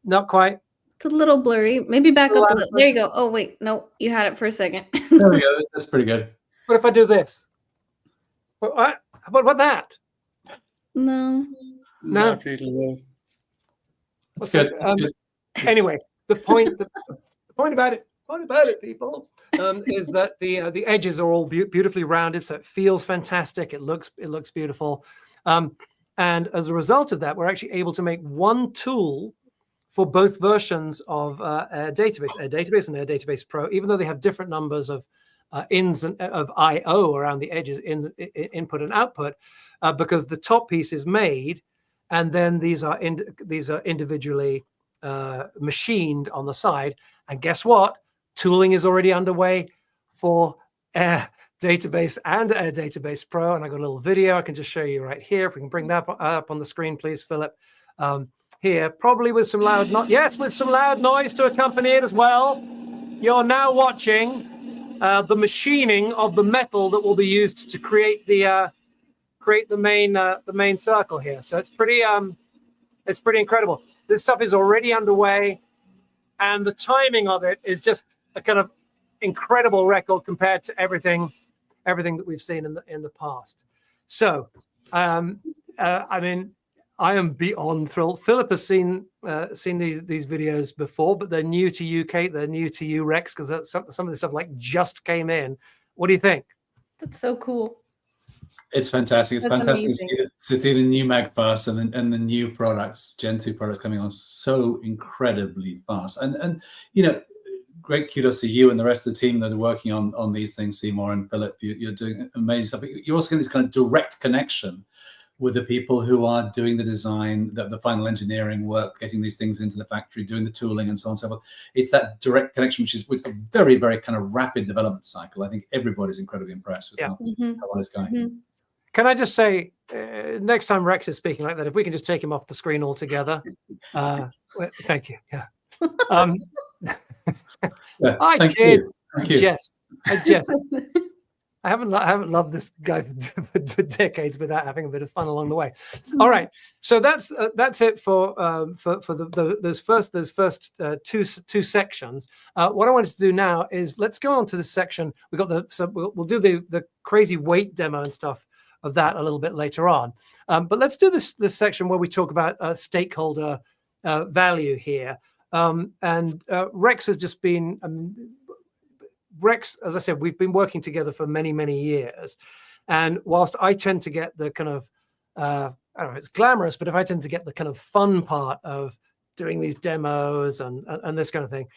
not quite? It's a little blurry. Maybe back up a little. There you go. Oh wait, no, you had it for a second. There we go. That's pretty good. What if I do this? What about that? No. Not really. That's good. That's good. Anyway, the point about it, people, is that the edges are all beautifully rounded, so it feels fantastic. It looks beautiful, and as a result of that, we're actually able to make one tool for both versions of Air Database and Air Database Pro, even though they have different numbers of ins and of I/O around the edges, input and output, because the top piece is made, and then these are individually machined on the side. And guess what? Tooling is already underway for Air Database and Air Database Pro. And I got a little video I can just show you right here. If we can bring that up on the screen, please, Philip. Here, probably with some loud with some loud noise to accompany it as well. You're now watching the machining of the metal that will be used to create the main circle here. So it's pretty incredible. This stuff is already underway, and the timing of it is just a kind of incredible record compared to everything that we've seen in the past. So, I mean, I am beyond thrilled. Philip has seen these videos before, but they're new to you, Kate. They're new to you, Rex, because some of this stuff just came in. What do you think? That's so cool. It's fantastic. It's That's fantastic amazing. to see the new MagFast and the new products, Gen 2 products coming on so incredibly fast. And great kudos to you and the rest of the team that are working on these things, Seymour and Philip. You're doing amazing stuff. You're also getting this kind of direct connection with the people who are doing the design, the final engineering work, getting these things into the factory, doing the tooling and so on and so forth. It's that direct connection, which is with a very, very kind of rapid development cycle. I think everybody's incredibly impressed with how well it's going. Mm-hmm. Can I just say, next time Rex is speaking like that, if we can just take him off the screen altogether. Thank you. Yeah. I kid. I jest. I haven't loved this guy for decades without having a bit of fun along the way. All right, so that's it for those first two sections. What I wanted to do now is let's go on to this section. We'll do the crazy weight demo and stuff of that a little bit later on. But let's do this section where we talk about stakeholder value here. And Rex has just been. Rex, as I said, we've been working together for many, many years. And whilst I tend to get the kind of, I don't know, it's glamorous, but if I tend to get the kind of fun part of doing these demos and this kind of thing,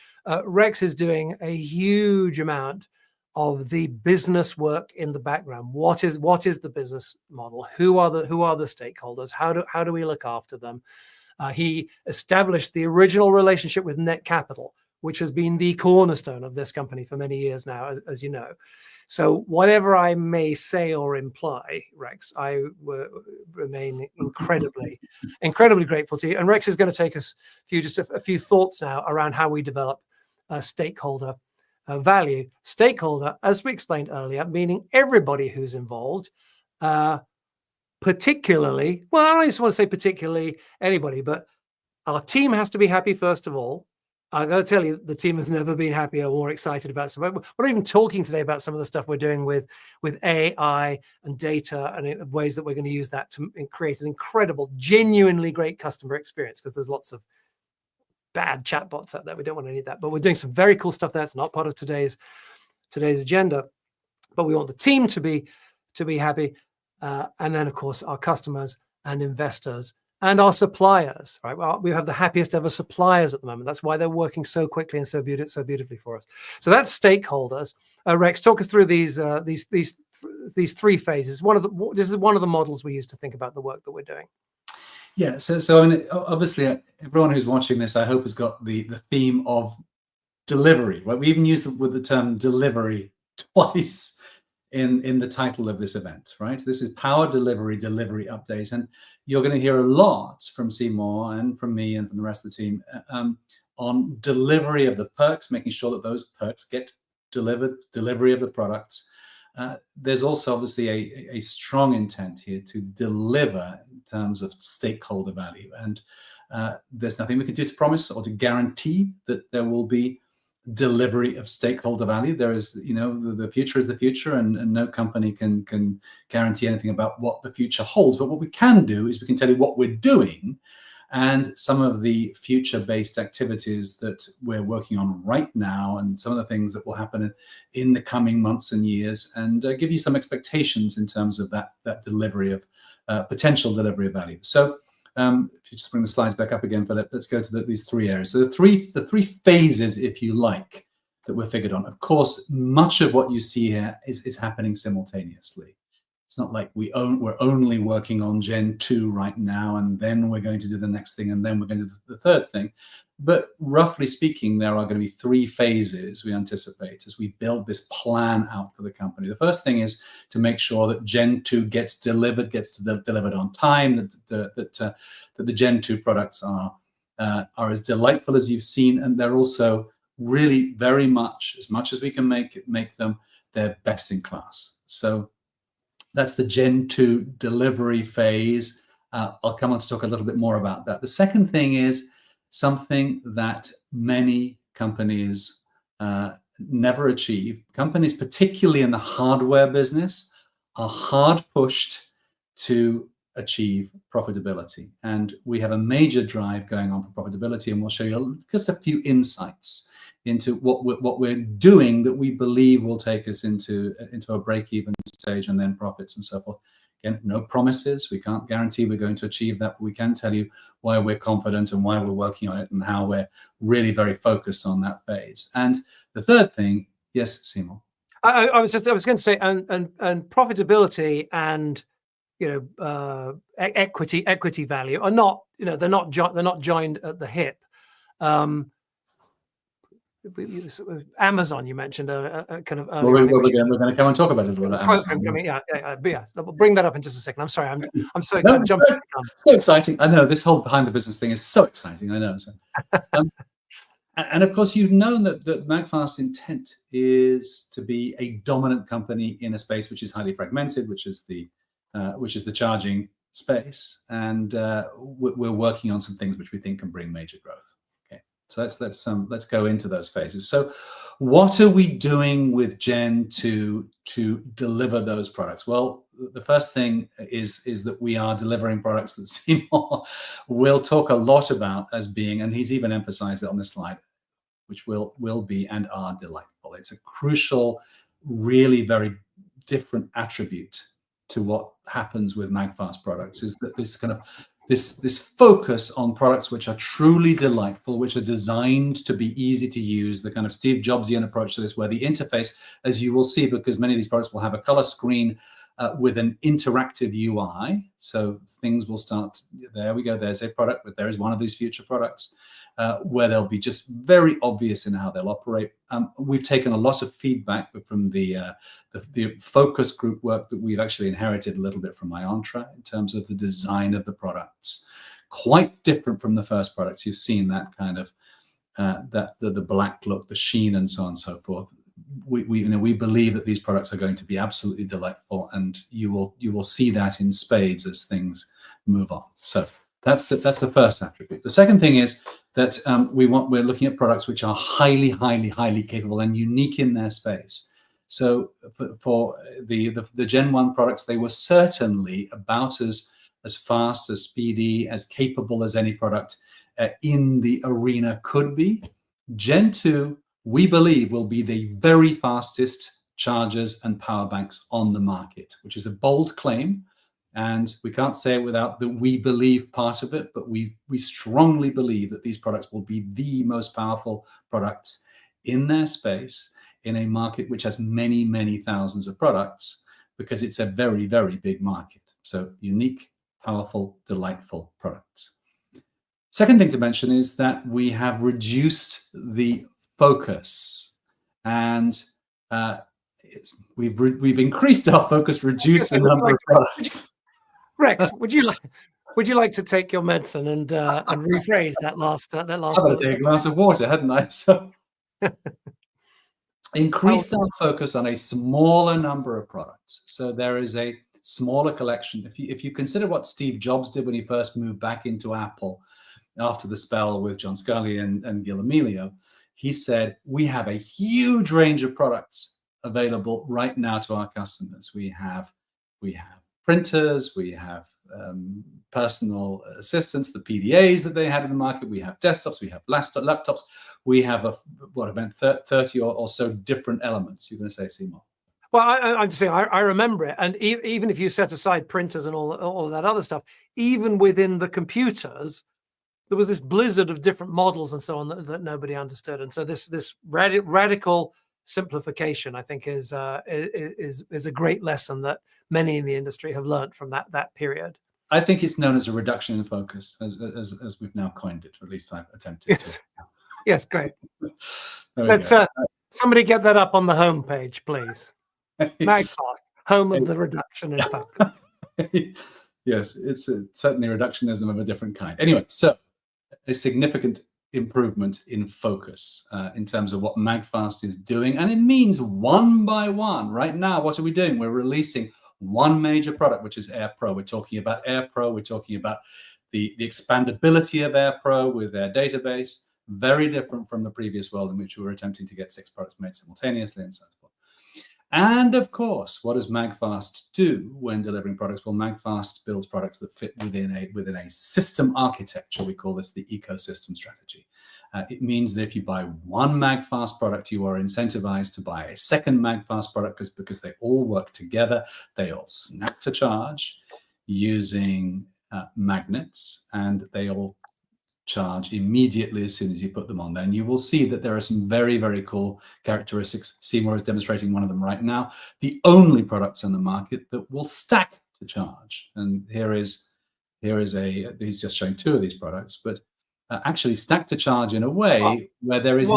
Rex is doing a huge amount of the business work in the background. What is the business model? Who are the stakeholders? How do we look after them? He established the original relationship with Net Capital, which has been the cornerstone of this company for many years now, as you know. So whatever I may say or imply, Rex, I remain incredibly grateful to you. And Rex is going to take us through just a few thoughts now around how we develop stakeholder value. Stakeholder, as we explained earlier, meaning everybody who's involved, particularly, well, I don't just want to say particularly anybody, but our team has to be happy first of all. I got to tell you, the team has never been happier or more excited about something. We're not even talking today about some of the stuff we're doing with AI and data and ways that we're going to use that to create an incredible, genuinely great customer experience, because there's lots of bad chatbots out there. We don't want any of that, but we're doing some very cool stuff that's not part of today's agenda. But we want the team to be happy, and then of course our customers and investors and our suppliers, right? Well, we have the happiest ever suppliers at the moment. That's why they're working so quickly and so beautifully for us. So that's stakeholders. Rex, talk us through these three phases. This is one of the models we use to think about the work that we're doing. Yeah. So I mean, obviously, everyone who's watching this, I hope, has got the theme of delivery. Right? We even used the term delivery twice in the title of this event, right? This is Power Delivery Update. And you're going to hear a lot from Seymour and from me and from the rest of the team on delivery of the perks, making sure that those perks get delivered, delivery of the products. There's also obviously a strong intent here to deliver in terms of stakeholder value. And there's nothing we can do to promise or to guarantee that there will be delivery of stakeholder value. There is, the future is the future, and no company can guarantee anything about what the future holds. But what we can do is we can tell you what we're doing and some of the future-based activities that we're working on right now, and some of the things that will happen in the coming months and years, and give you some expectations in terms of that delivery of potential delivery of value. So if you just bring the slides back up again, Philip, let's go to these three areas. So the three phases, if you like, that we're figured on. Of course, much of what you see here is happening simultaneously. It's not like we're only working on Gen 2 right now, and then we're going to do the next thing, and then we're going to do the third thing. But roughly speaking, there are going to be three phases we anticipate as we build this plan out for the company. The first thing is to make sure that Gen 2 gets delivered on time, that the Gen 2 products are as delightful as you've seen, and they're also really very much as we can make them, they're best in class. So that's the Gen 2 delivery phase. I'll come on to talk a little bit more about that. The second thing is something that many companies never achieve. Companies, particularly in the hardware business, are hard pushed to achieve profitability. And we have a major drive going on for profitability, and we'll show you just a few insights into what we're doing that we believe will take us into a break-even stage and then profits and so forth. Again, no promises. We can't guarantee we're going to achieve that, but we can tell you why we're confident and why we're working on it and how we're really very focused on that phase. And the third thing, yes, Seymour. I was going to say, and profitability and equity value are not, they're not joined at the hip. Amazon, you mentioned kind of earlier. We're going to come and talk about it. Yeah. We'll bring that up in just a second. I'm sorry. I'm so jumping. So exciting. I know this whole behind the business thing is so exciting. I know. So. And of course, you've known that Magfast's intent is to be a dominant company in a space which is highly fragmented, which is the charging space, and we're working on some things which we think can bring major growth. So let's go into those phases. So what are we doing with Gen 2 to deliver those products? Well, the first thing is that we are delivering products that Seymour will talk a lot about as being, and he's even emphasized it on this slide, which will be and are delightful. It's a crucial, really very different attribute to what happens with Magfast products, is that this kind of this focus on products which are truly delightful, which are designed to be easy to use, the kind of Steve Jobsian approach to this, where the interface, as you will see, because many of these products will have a color screen with an interactive UI. So things will start, there we go, there's a product, but there is one of these future products where they'll be just very obvious in how they'll operate. We've taken a lot of feedback from the focus group work that we've actually inherited a little bit from Iontra in terms of the design of the products. Quite different from the first products. You've seen that kind of the black look, the sheen, and so on and so forth. We believe that these products are going to be absolutely delightful, and you will see that in spades as things move on. So that's the first attribute. The second thing is that we're looking at products which are highly capable and unique in their space. So for the Gen 1 products, they were certainly about as fast, as speedy, as capable as any product in the arena could be. Gen 2, we believe, will be the very fastest chargers and power banks on the market, which is a bold claim. And we can't say it without the "we believe" part of it, but we strongly believe that these products will be the most powerful products in their space in a market which has many thousands of products, because it's a very big market. So unique, powerful, delightful products. Second thing to mention is that we have reduced the focus, and we've increased our focus, reduced the number of products. Rex, would you like to take your medicine and rephrase that last I'd better take a glass of water, hadn't I? So increased our focus on a smaller number of products. So there is a smaller collection. If you consider what Steve Jobs did when he first moved back into Apple after the spell with John Scully and Gil Amelio, he said, we have a huge range of products available right now to our customers. We have printers, we have personal assistants, the PDAs that they had in the market, we have desktops, we have laptops, we have about 30 or so different elements. You're going to say, Seymour? Well, I'm just saying, I remember it. And even if you set aside printers and all of that other stuff, even within the computers, there was this blizzard of different models and so on that nobody understood. And so this radical simplification, I think, is a great lesson that many in the industry have learned from that period. I think it's known as a reduction in focus, as we've now coined it, or at least I've attempted to. Yes, great. Let's somebody get that up on the homepage, please. Magfast, home of the reduction in focus. Yes, it's certainly reductionism of a different kind. Anyway, so a significant improvement in focus in terms of what Magfast is doing, and it means one by one. Right now, what are we doing? We're releasing one major product, which is AirPro. We're talking about AirPro. We're talking about the expandability of AirPro with their database. Very different from the previous world in which we were attempting to get 6 products made simultaneously and so forth. And of course, what does Magfast do when delivering products? Well, Magfast builds products that fit within a system architecture. We call this the ecosystem strategy. It means that if you buy one Magfast product, you are incentivized to buy a second Magfast product because they all work together. They all snap to charge using magnets, and they all charge immediately as soon as you put them on there. And you will see that there are some very cool characteristics. Seymour is demonstrating one of them right now. The only products on the market that will stack to charge. And he's just showing 2 of these products, but actually stack to charge in a way where there's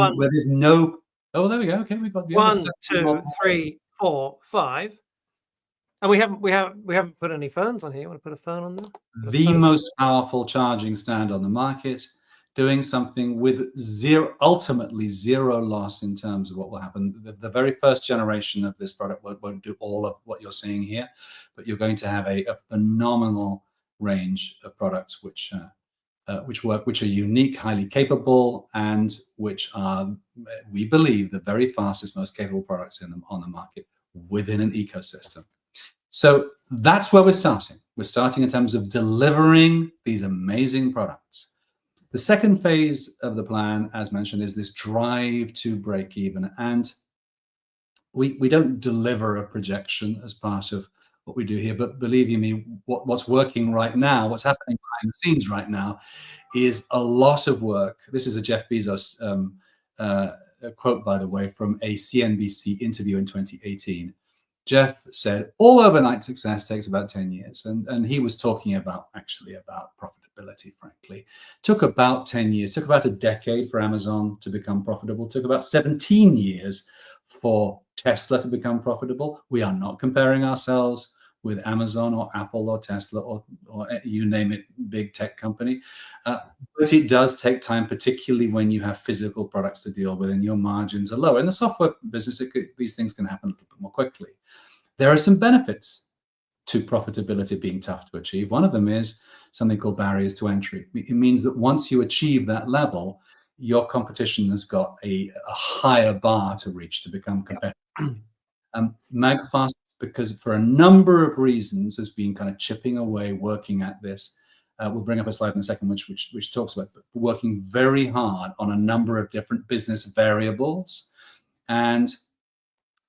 no. Oh, there we go. Okay, we've got 1, 2, 3, 4, 5. And we haven't put any phones on here. You want to put a phone on there? The most powerful charging stand on the market, doing something with ultimately zero loss in terms of what will happen. The very first generation of this product won't do all of what you're seeing here, but you're going to have a phenomenal range of products which are unique, highly capable, and which are, we believe, the very fastest, most capable products on the market within an ecosystem. So that's where we're starting. We're starting in terms of delivering these amazing products. The second phase of the plan, as mentioned, is this drive to break even. And we don't deliver a projection as part of what we do here, but believe you me, what's working right now, what's happening behind the scenes right now, is a lot of work. This is a Jeff Bezos quote, by the way, from a CNBC interview in 2018. Jeff said, all overnight success takes about 10 years. And he was talking about profitability, frankly. Took about 10 years, took about a decade for Amazon to become profitable, took about 17 years for Tesla to become profitable. We are not comparing ourselves with Amazon or Apple or Tesla or you name it, big tech company. But it does take time, particularly when you have physical products to deal with and your margins are low. In the software business, these things can happen a little bit more quickly. There are some benefits to profitability being tough to achieve. One of them is something called barriers to entry. It means that once you achieve that level, your competition has got a higher bar to reach to become competitive. Magfast, because for a number of reasons, has been kind of chipping away, working at this. We'll bring up a slide in a second, which talks about working very hard on a number of different business variables, and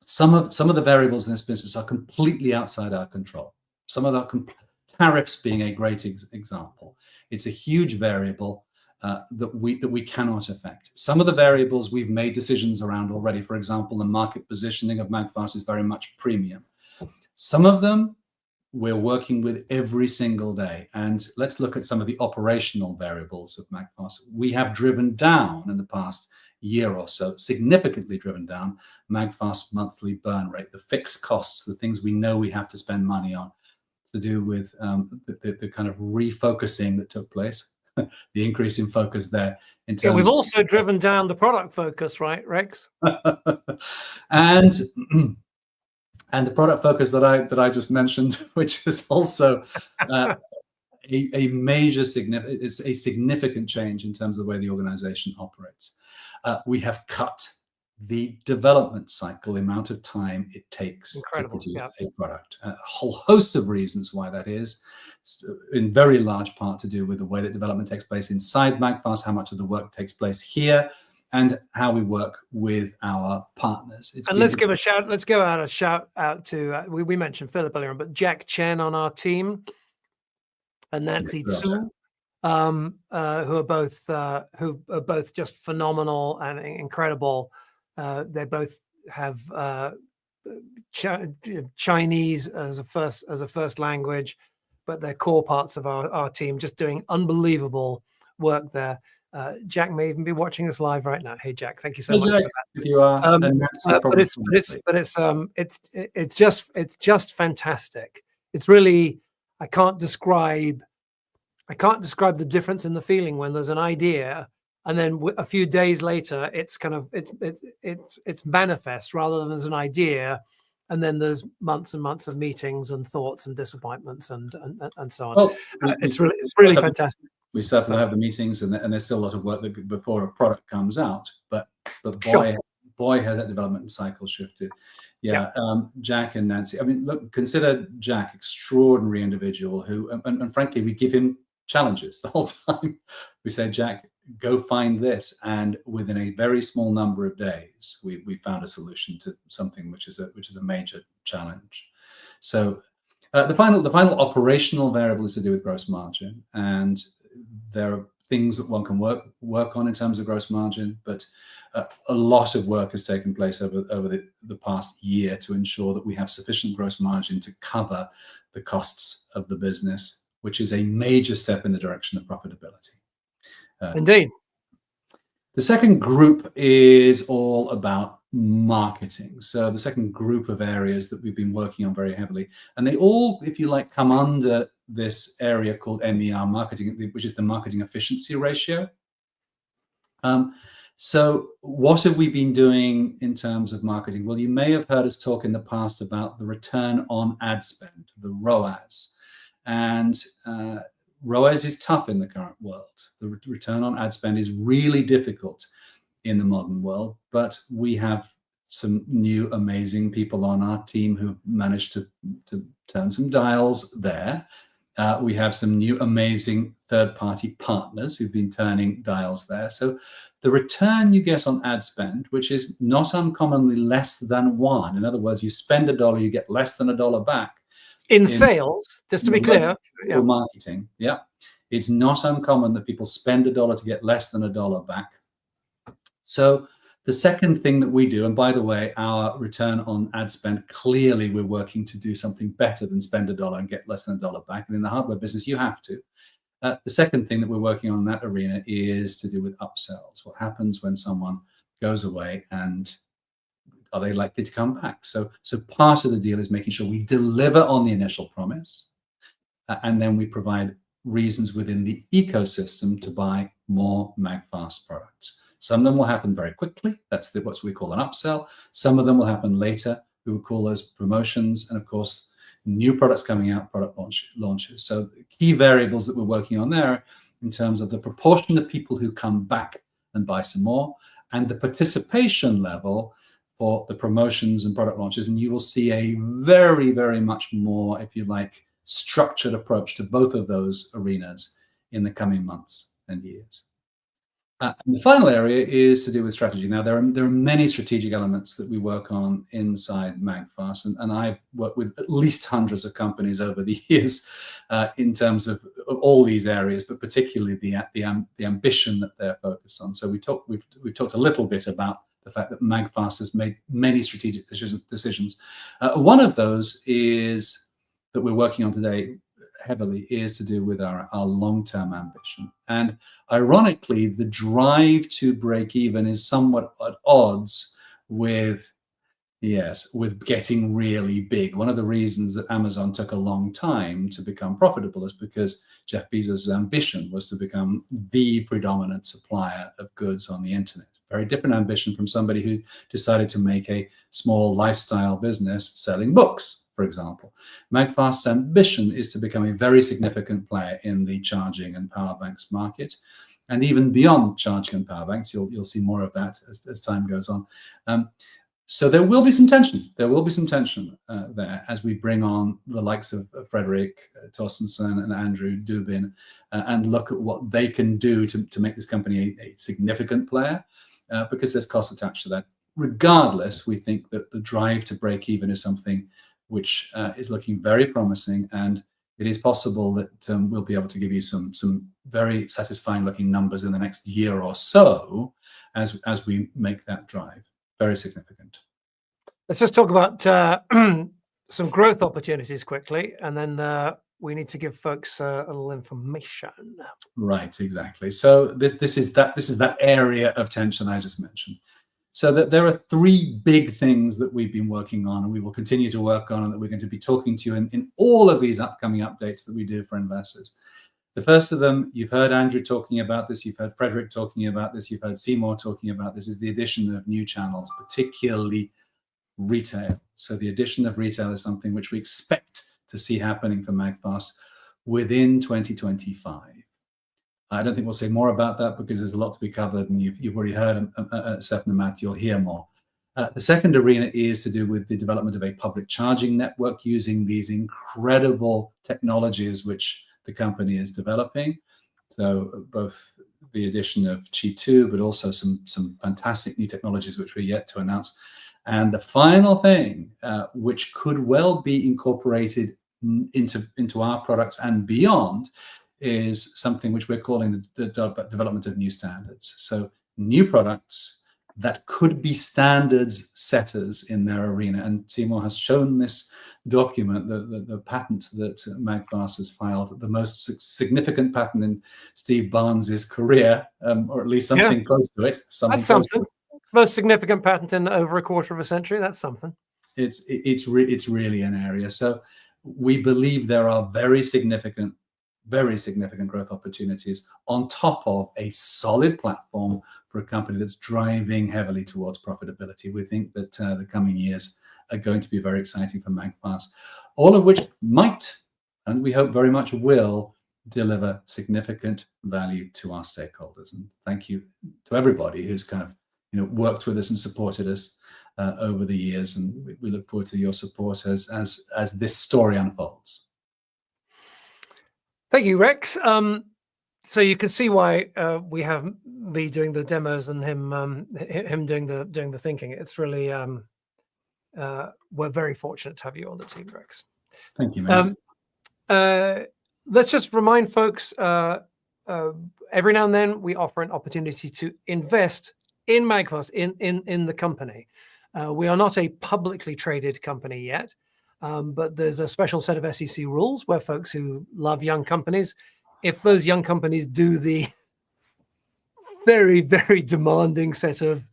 some of the variables in this business are completely outside our control. Some of our tariffs being a great example. It's a huge variable that we cannot affect. Some of the variables we've made decisions around already. For example, the market positioning of Magfast is very much premium. Some of them we're working with every single day. And let's look at some of the operational variables of Magfast. We have driven down in the past year or so, significantly driven down Magfast monthly burn rate, the fixed costs, the things we know we have to spend money on, to do with the kind of refocusing that took place, the increase in focus there. In terms we've also driven down the product focus, right, Rex? And the product focus that I just mentioned, which is also a major significant change in terms of the way the organization operates. We have cut the development cycle, the amount of time it takes to produce a product. A whole host of reasons why that is, in very large part to do with the way that development takes place inside Magfast, how much of the work takes place here, and how we work with our partners. And let's give a shout. Let's go out a shout out to we mentioned Philip earlier, but Jack Chen on our team and Nancy Tsu, who are both just phenomenal and incredible. They both have Chinese as a first language, but they're core parts of our team, just doing unbelievable work there. Jack may even be watching us live right now. Hey, Jack, thank you so much for that. If you are, it's just fantastic. It's really, I can't describe the difference in the feeling when there's an idea and then a few days later it's manifest, rather than there's an idea and then there's months and months of meetings and thoughts and disappointments and so on. Well, it's really fantastic. We certainly have the meetings, and there's still a lot of work before a product comes out. But boy, has that development cycle shifted. Yeah. Jack and Nancy. I mean, look, consider Jack, extraordinary individual who, and frankly, we give him challenges the whole time. We say, Jack, go find this, and within a very small number of days, we found a solution to something which is a major challenge. So the final operational variable is to do with gross margin, and there are things that one can work on in terms of gross margin, but a lot of work has taken place over the past year to ensure that we have sufficient gross margin to cover the costs of the business, which is a major step in the direction of profitability. Indeed. The second group is all about marketing. So the second group of areas that we've been working on very heavily, and they all, if you like, come under this area called MER marketing, which is the marketing efficiency ratio. So what have we been doing in terms of marketing? Well, you may have heard us talk in the past about the return on ad spend, the ROAS. And ROAS is tough in the current world. The return on ad spend is really difficult in the modern world, but we have some new amazing people on our team who've managed to turn some dials there. We have some new amazing third-party partners who've been turning dials there. So the return you get on ad spend, which is not uncommonly less than 1, in other words, you spend $1, you get less than $1 back. In sales, just to be clear. For marketing, yeah. It's not uncommon that people spend $1 to get less than $1 back. So the second thing that we do, and by the way, our return on ad spend, clearly we're working to do something better than spend $1 and get less than $1 back. And in the hardware business, you have to. The second thing that we're working on in that arena is to do with upsells. What happens when someone goes away and are they likely to come back? So part of the deal is making sure we deliver on the initial promise, and then we provide reasons within the ecosystem to buy more MagFast products. Some of them will happen very quickly. That's what we call an upsell. Some of them will happen later. We would call those promotions. And of course, new products coming out, product launches. So key variables that we're working on there in terms of the proportion of people who come back and buy some more, and the participation level for the promotions and product launches. And you will see a very, very much more, if you like, structured approach to both of those arenas in the coming months and years. And the final area is to do with strategy. Now, there are many strategic elements that we work on inside MagFast, and I've worked with at least hundreds of companies over the years in terms of all these areas, but particularly the ambition that they're focused on. So we've talked a little bit about the fact that MagFast has made many strategic decisions. One of those is that we're working on today heavily is to do with our long-term ambition. And ironically, the drive to break even is somewhat at odds with getting really big. One of the reasons that Amazon took a long time to become profitable is because Jeff Bezos' ambition was to become the predominant supplier of goods on the internet. Very different ambition from somebody who decided to make a small lifestyle business selling books, for example. MagFast's ambition is to become a very significant player in the charging and power banks market, and even beyond charging and power banks. You'll see more of that as time goes on. So there will be some tension. There will be some tension there as we bring on the likes of Frederick Torstensen and Andrew Dubin and look at what they can do to make this company a significant player, because there's cost attached to that. Regardless, we think that the drive to break even is something which is looking very promising, and it is possible that we'll be able to give you some very satisfying looking numbers in the next year or so as we make that drive. Very significant. Let's just talk about some growth opportunities quickly, and then we need to give folks a little information. Right, exactly. So this is that area of tension I just mentioned. So that there are three big things that we've been working on and we will continue to work on, and that we're going to be talking to you in all of these upcoming updates that we do for investors. The first of them, you've heard Andrew talking about this, you've heard Frederick talking about this, you've heard Seymour talking about this, is the addition of new channels, particularly retail. So the addition of retail is something which we expect to see happening for MagFast within 2025. I don't think we'll say more about that because there's a lot to be covered, and you've already heard Stephan and Matt. You'll hear more. The second arena is to do with the development of a public charging network using these incredible technologies which the company is developing. So both the addition of Qi 2, but also some fantastic new technologies which we're yet to announce. And the final thing, which could well be incorporated into our products and beyond, is something which we're calling the development of new standards. So new products that could be standards setters in their arena. And Seymour has shown this document, the patent that MagFast has filed, the most significant patent in Steve Barnes's career, or at least something close to it. That's something. Most significant patent in over a quarter of a century. That's something. It's really an area. So we believe there are very significant growth opportunities on top of a solid platform for a company that's driving heavily towards profitability. We think that the coming years are going to be very exciting for MagFast, all of which might, and we hope very much will, deliver significant value to our stakeholders. And thank you to everybody who's kind of worked with us and supported us over the years, and we look forward to your support as this story unfolds. Thank you, Rex. So you can see why we have me doing the demos and him doing the thinking. It's really we're very fortunate to have you on the team, Rex. Thank you, man. Let's just remind folks, every now and then we offer an opportunity to invest in MagFast, in the company. We are not a publicly traded company yet. But there's a special set of SEC rules where folks who love young companies, if those young companies do the very, very demanding set of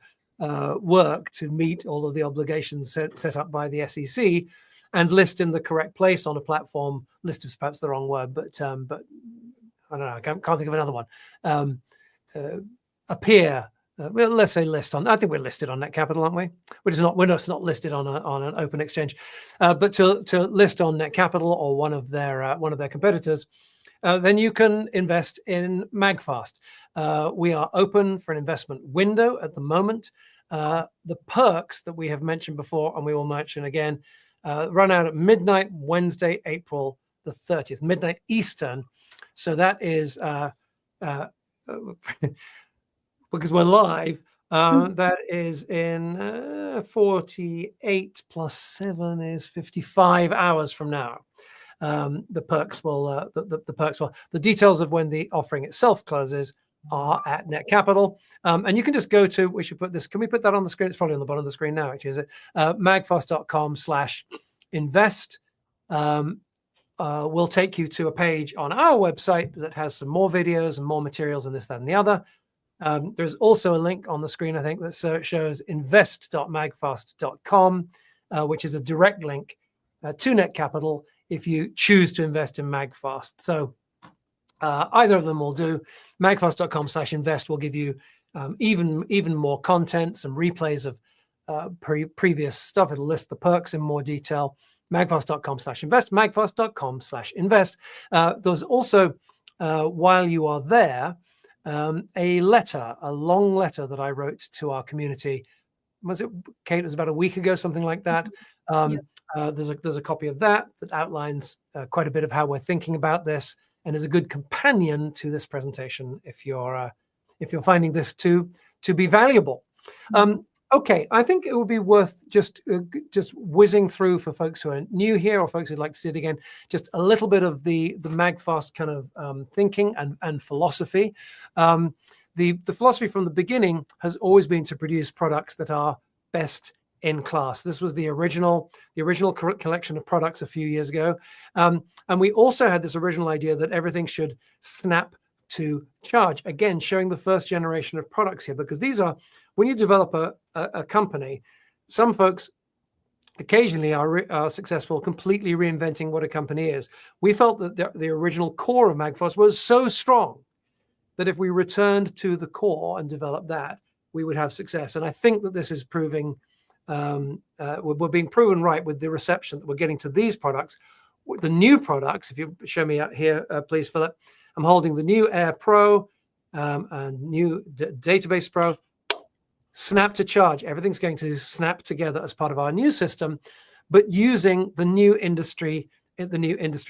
work to meet all of the obligations set up by the SEC and list in the correct place on a platform. List is perhaps the wrong word, but I don't know. I can't think of another one. Appear. Well, let's say list on. I think we're listed on Net Capital, aren't we? We're not listed on an open exchange, but to list on Net Capital or one of their competitors, then you can invest in MagFast. We are open for an investment window at the moment. The perks that we have mentioned before, and we will mention again, run out at midnight Wednesday, April the 30th, midnight Eastern. So that is because we're live. That is in 48 plus 7 is 55 hours from now. The perks will the details of when the offering itself closes are at Net Capital, and you can just go to. We should put this. Can we put that on the screen? It's probably on the bottom of the screen now. Actually, is it magfast.com/invest? Will take you to a page on our website that has some more videos and more materials and this, that, and the other. There's also a link on the screen, I think, that shows invest.magfast.com, which is a direct link to Net Capital if you choose to invest in MagFast. So either of them will do. Magfast.com/invest will give you even more content, some replays of previous stuff. It'll list the perks in more detail. Magfast.com/invest, magfast.com/invest. There's also, while you are there, a long letter that I wrote to our community. Was it, Kate? It was about a week ago, something like that. There's a copy of that outlines quite a bit of how we're thinking about this, and is a good companion to this presentation if you're finding this to be valuable. Okay, I think it would be worth just whizzing through for folks who are new here or folks who'd like to see it again, just a little bit of the MagFast kind of thinking and philosophy. The philosophy from the beginning has always been to produce products that are best in class. This was the original collection of products a few years ago, and we also had this original idea that everything should snap to charge. Again, showing the first generation of products here, because these are, when you develop a company, some folks occasionally are successful completely reinventing what a company is. We felt that the original core of MagFast was so strong that if we returned to the core and developed that, we would have success. And I think that this is proving, we're being proven right with the reception that we're getting to these products. The new products, if you show me out here, please, Philip. I'm holding the new AirPro and new Database Pro. Snap to charge. Everything's going to snap together as part of our new system, but using the new industry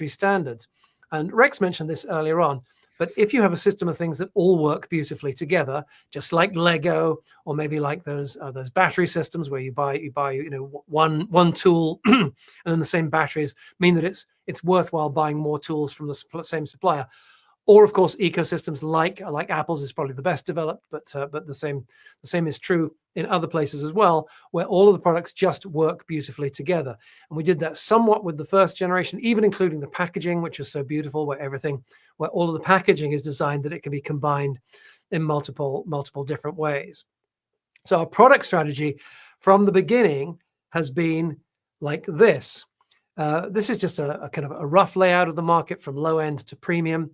standards. And Rex mentioned this earlier on, but if you have a system of things that all work beautifully together, just like Lego, or maybe like those battery systems where you buy one tool and then the same batteries mean that it's worthwhile buying more tools from the same supplier. Or of course, ecosystems like Apple's is probably the best developed, but the same is true in other places as well, where all of the products just work beautifully together. And we did that somewhat with the first generation, even including the packaging, which is so beautiful, where all of the packaging is designed that it can be combined in multiple different ways. So our product strategy from the beginning has been like this. This is just a kind of a rough layout of the market from low end to premium.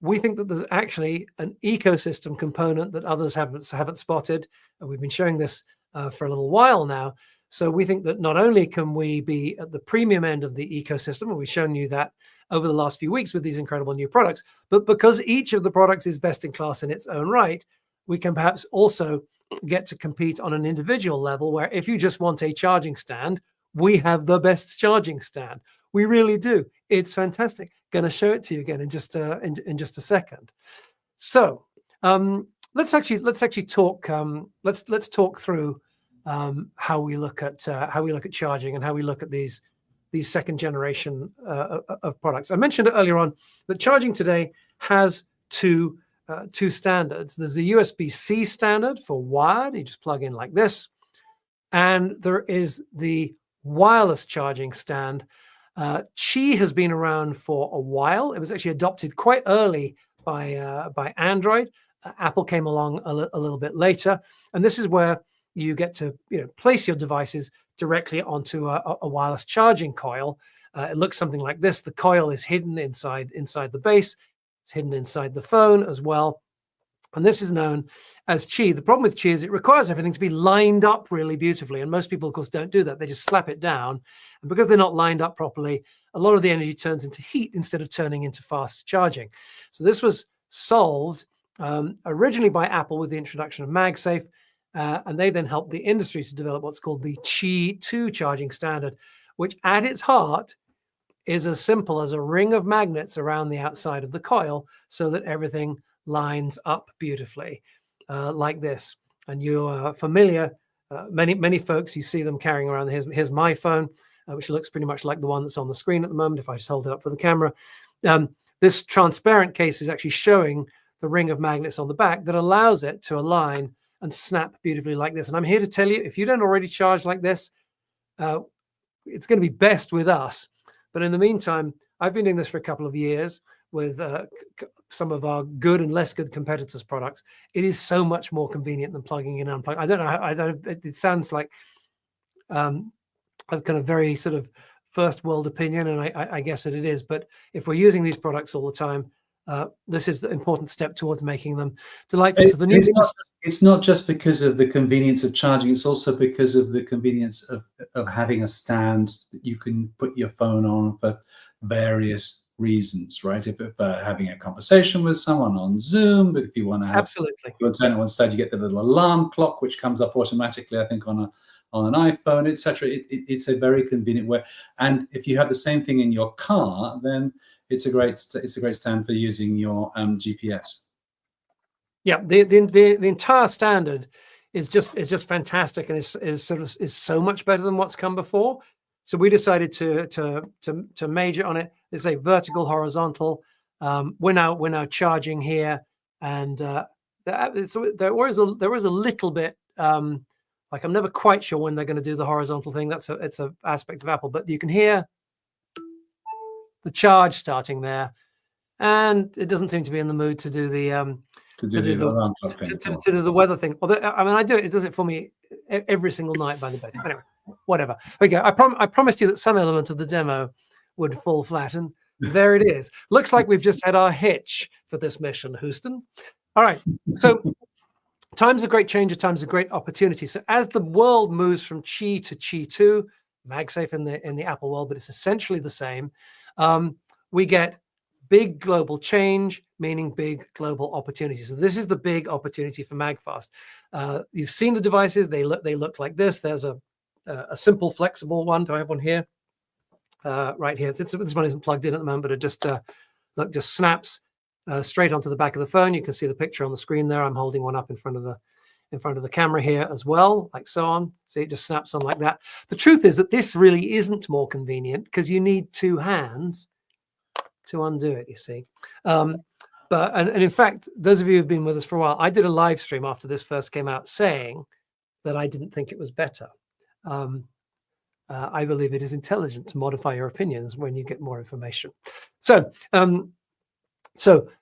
We think that there's actually an ecosystem component that others haven't spotted. We've been showing this for a little while now. So we think that not only can we be at the premium end of the ecosystem, and we've shown you that over the last few weeks with these incredible new products, but because each of the products is best in class in its own right, we can perhaps also get to compete on an individual level, where if you just want a charging stand, we have the best charging stand. We really do. It's fantastic. Going to show it to you again in just a second. So let's actually talk. Let's talk through how we look at charging and how we look at these second generation of products. I mentioned earlier on that charging today has two standards. There's the USB-C standard for wired. You just plug in like this, and there is the wireless charging stand. Qi has been around for a while. It was actually adopted quite early by Android. Apple came along a little bit later, and this is where you get to place your devices directly onto a wireless charging coil. It looks something like this. The coil is hidden inside the base. It's hidden inside the phone as well. And this is known as Qi. The problem with Qi is it requires everything to be lined up really beautifully. And most people, of course, don't do that. They just slap it down. And because they're not lined up properly, a lot of the energy turns into heat instead of turning into fast charging. So this was solved originally by Apple with the introduction of MagSafe. And they then helped the industry to develop what's called the Qi 2 charging standard, which at its heart is as simple as a ring of magnets around the outside of the coil so that everything lines up beautifully like this. And you're familiar, many folks, you see them carrying around. Here's my phone, which looks pretty much like the one that's on the screen at the moment if I just hold it up for the camera. This transparent case is actually showing the ring of magnets on the back that allows it to align and snap beautifully like this. And I'm here to tell you, if you don't already charge like this, it's going to be best with us. But in the meantime, I've been doing this for a couple of years with some of our good and less good competitors' products. It is so much more convenient than plugging in and unplugging. I don't know. It sounds like a kind of very sort of first world opinion, and I guess it is. But if we're using these products all the time, this is the important step towards making them delightful. So it's not just because of the convenience of charging, it's also because of the convenience of having a stand that you can put your phone on for various reasons, right? If having a conversation with someone on Zoom, but if you want to have, absolutely, you want to turn it on stage, you get the little alarm clock, which comes up automatically, I think, on an iPhone, etc. It's a very convenient way. And if you have the same thing in your car, then it's a great stand for using your GPS. Yeah, the entire standard is just fantastic, and is so much better than what's come before. So we decided to major on it. It's a vertical, horizontal. We're now charging here, and there was a little bit like I'm never quite sure when they're going to do the horizontal thing. It's a aspect of Apple, but you can hear the charge starting there, and it doesn't seem to be in the mood to do the to do the weather thing. Although, I mean, I do it. It does it for me every single night by the bed. Anyway, whatever. Okay, I promised you that some element of the demo would fall flat, and there it is. Looks like we've just had our hitch for this mission, Houston. All right. So time's a great changer. Time's a great opportunity. So as the world moves from Qi to Qi 2, MagSafe in the Apple world, but it's essentially the same. We get big global change, meaning big global opportunity. So this is the big opportunity for MagFast. You've seen the devices; they look like this. There's a simple, flexible one. Do I have one here? Right here. This one isn't plugged in at the moment, but it just snaps straight onto the back of the phone. You can see the picture on the screen there. I'm holding one up in front of the camera here as well, like so on. See, it just snaps on like that. The truth is that this really isn't more convenient because you need two hands to undo it, you see. But in fact, those of you who've been with us for a while, I did a live stream after this first came out saying that I didn't think it was better. I believe it is intelligent to modify your opinions when you get more information. So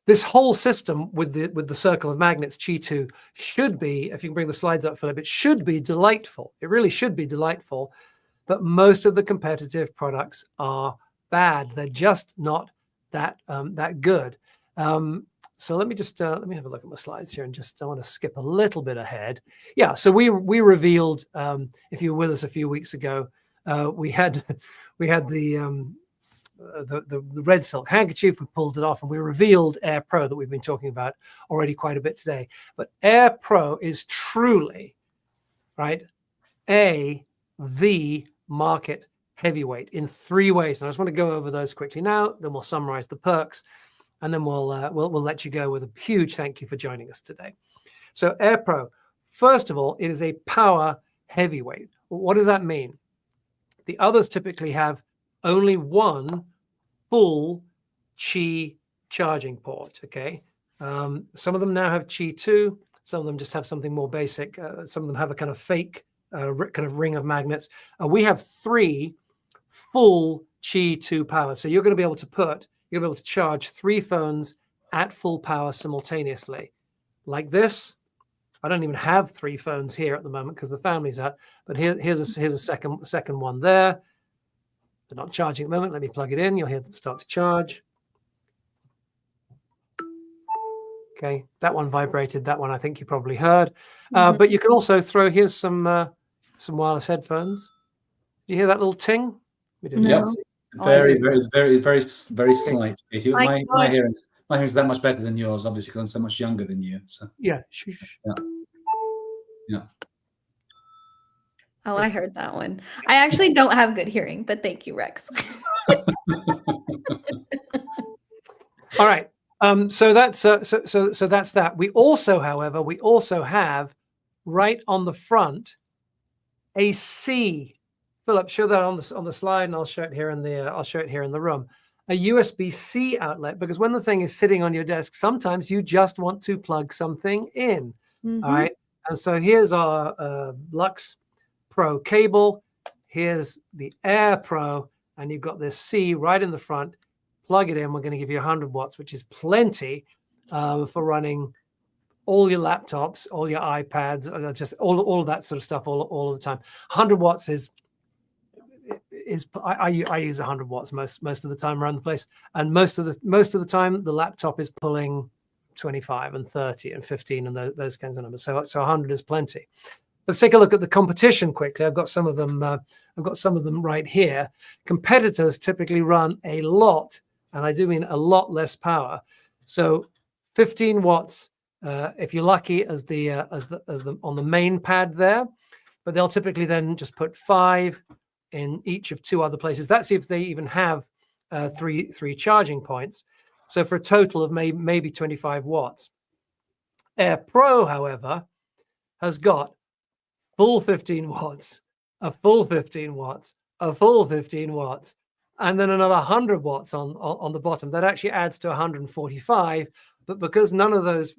this whole system with the circle of magnets, Qi 2, should be, if you can bring the slides up, Philip, it should be delightful. It really should be delightful. But most of the competitive products are bad. They're just not that good. So let me have a look at my slides here, and I want to skip a little bit ahead. Yeah, so we revealed, if you were with us a few weeks ago, we had the red silk handkerchief. We pulled it off, and we revealed AirPro that we've been talking about already quite a bit today. But AirPro is truly, right, the market heavyweight in three ways, and I just want to go over those quickly now. Then we'll summarize the perks, and then we'll let you go with a huge thank you for joining us today. So AirPro, first of all, it is a power heavyweight. What does that mean? The others typically have only one full Qi charging port. Okay, some of them now have Qi 2. Some of them just have something more basic. Some of them have a kind of fake kind of ring of magnets. We have 3 full Qi 2 power. So you're going to be able to charge 3 phones at full power simultaneously. like this. I don't even have 3 phones here at the moment because the family's out. But here's a second one there. They're not charging at the moment. Let me plug it in. You'll hear them start to charge. Okay, that one vibrated. That one I think you probably heard. But you can also throw, here's some wireless headphones. Do you hear that little ting? We do. Yep. Oh, Very slight, Katie. My My God. hearing's that much better than yours, obviously, because I'm so much younger than you. So Yeah. yeah. Oh, I heard that one. I actually don't have good hearing, but thank you, Rex. All right. So that's so that's that. We also, however, have right on the front a C. Philip, show that on the slide, and I'll show it here in the room. A USB-C outlet, because when the thing is sitting on your desk, sometimes you just want to plug something in. All right. And so here's our Lux Pro cable. Here's the AirPro, and you've got this C right in the front. Plug it in. We're going to give you 100 watts, which is plenty for running all your laptops, all your iPads, just all of that sort of stuff all of the time. 100 watts is I use 100 watts most of the time around the place, and most of the time the laptop is pulling 25 and 30 and 15 and those kinds of numbers. So 100 is plenty. Let's take a look at the competition quickly. I've got some of them. Right here. Competitors typically run a lot, and I do mean a lot less power. So 15 watts, if you're lucky, as the on the main pad there, but they'll typically then just put 5 in each of 2 other places. That's if they even have three charging points. So for a total of maybe 25 watts. AirPro, however, has got full 15 watts, a full 15 watts, a full 15 watts, and then another 100 watts on the bottom. That actually adds to 145. But because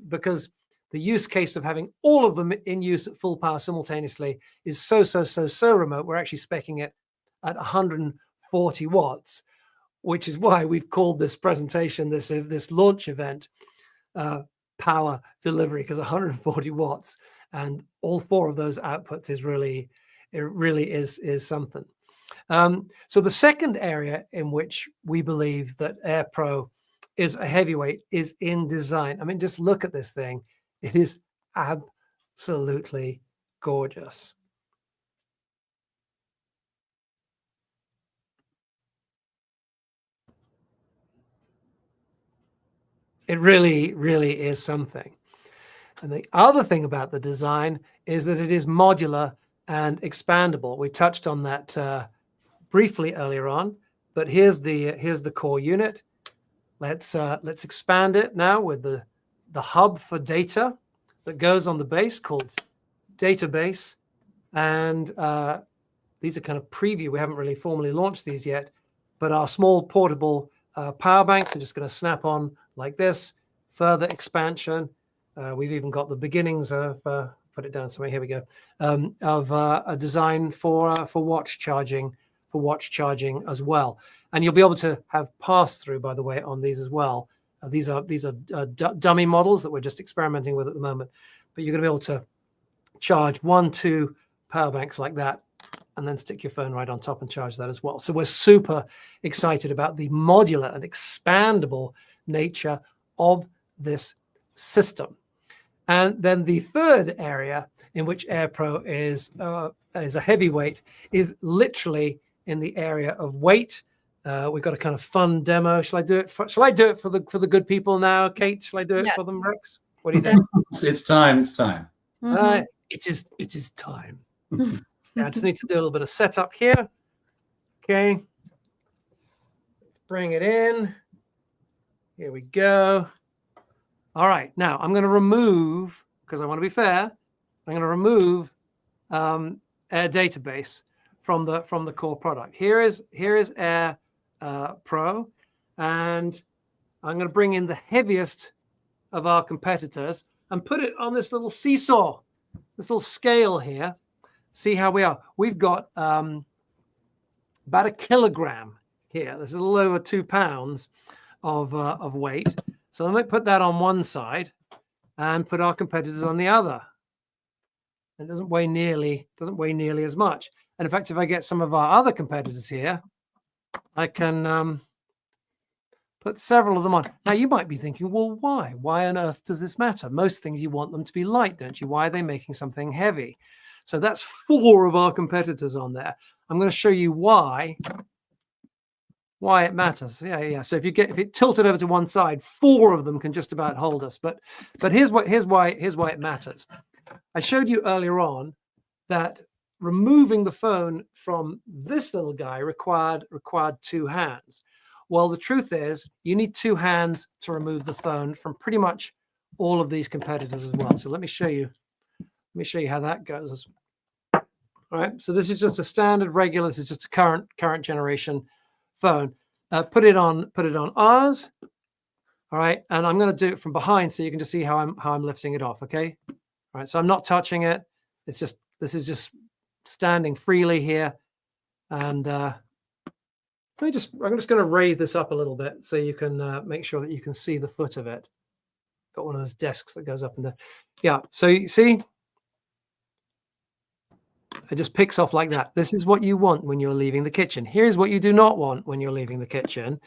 because the use case of having all of them in use at full power simultaneously is so remote, we're actually speccing it at 140 watts, which is why we've called this presentation, this launch event, power delivery, because 140 watts and all 4 of those outputs is really something. So the second area in which we believe that AirPro is a heavyweight is in design. I mean, just look at this thing. It is absolutely gorgeous. It really is something. And the other thing about the design is that it is modular and expandable. We touched on that briefly earlier on, but here's the core unit. Let's expand it now with the hub for data that goes on the base called database. And these are kind of preview. We haven't really formally launched these yet, but our small portable power banks are just going to snap on like this. Further expansion. We've even got the beginnings of, put it down somewhere, here we go, of a design for watch charging, as well. And you'll be able to have pass-through, by the way, on these as well. These are dummy models that we're just experimenting with at the moment, but you're going to be able to charge 1-2 power banks like that, and then stick your phone right on top and charge that as well. So we're super excited about the modular and expandable nature of this system. And then the third area in which AirPro is a heavyweight is literally in the area of weight. We've got a kind of fun demo. Shall I do it for the good people now, Kate? Shall I do it for them, Rex? What do you think? It's time. It's time. It is time. I just need to do a little bit of setup here. Okay. Let's bring it in. Here we go. All right. Now I'm going to remove, because I want to be fair, I'm going to remove Air Database from the core product. Here is Air Pro, and I'm going to bring in the heaviest of our competitors and put it on this little seesaw, this little scale here. See how we are. We've got about 1 kilogram here. This is a little over 2 pounds of weight. So let me put that on one side, and put our competitors on the other. It doesn't weigh nearly as much. And in fact, if I get some of our other competitors here, I can put several of them on. Now, you might be thinking, well, why? Why on earth does this matter? Most things you want them to be light, don't you? Why are they making something heavy? So that's 4 of our competitors on there. I'm going to show you why it matters. Yeah. So if it tilted over to one side, 4 of them can just about hold us. But here's why it matters. I showed you earlier on that removing the phone from this little guy required 2 hands. Well, the truth is you need 2 hands to remove the phone from pretty much all of these competitors as well. So let me show you how that goes. All right. So this is just a standard regular. This is just a current generation phone. Put it on ours. All right. And I'm going to do it from behind so you can just see how I'm lifting it off. Okay. All right. So I'm not touching it. This is just standing freely here. And I'm just going to raise this up a little bit so you can make sure that you can see the foot of it. Got one of those desks that goes up and down. Yeah. So you see, it just picks off like that. This is what you want when you're leaving the kitchen. Here's what you do not want when you're leaving the kitchen,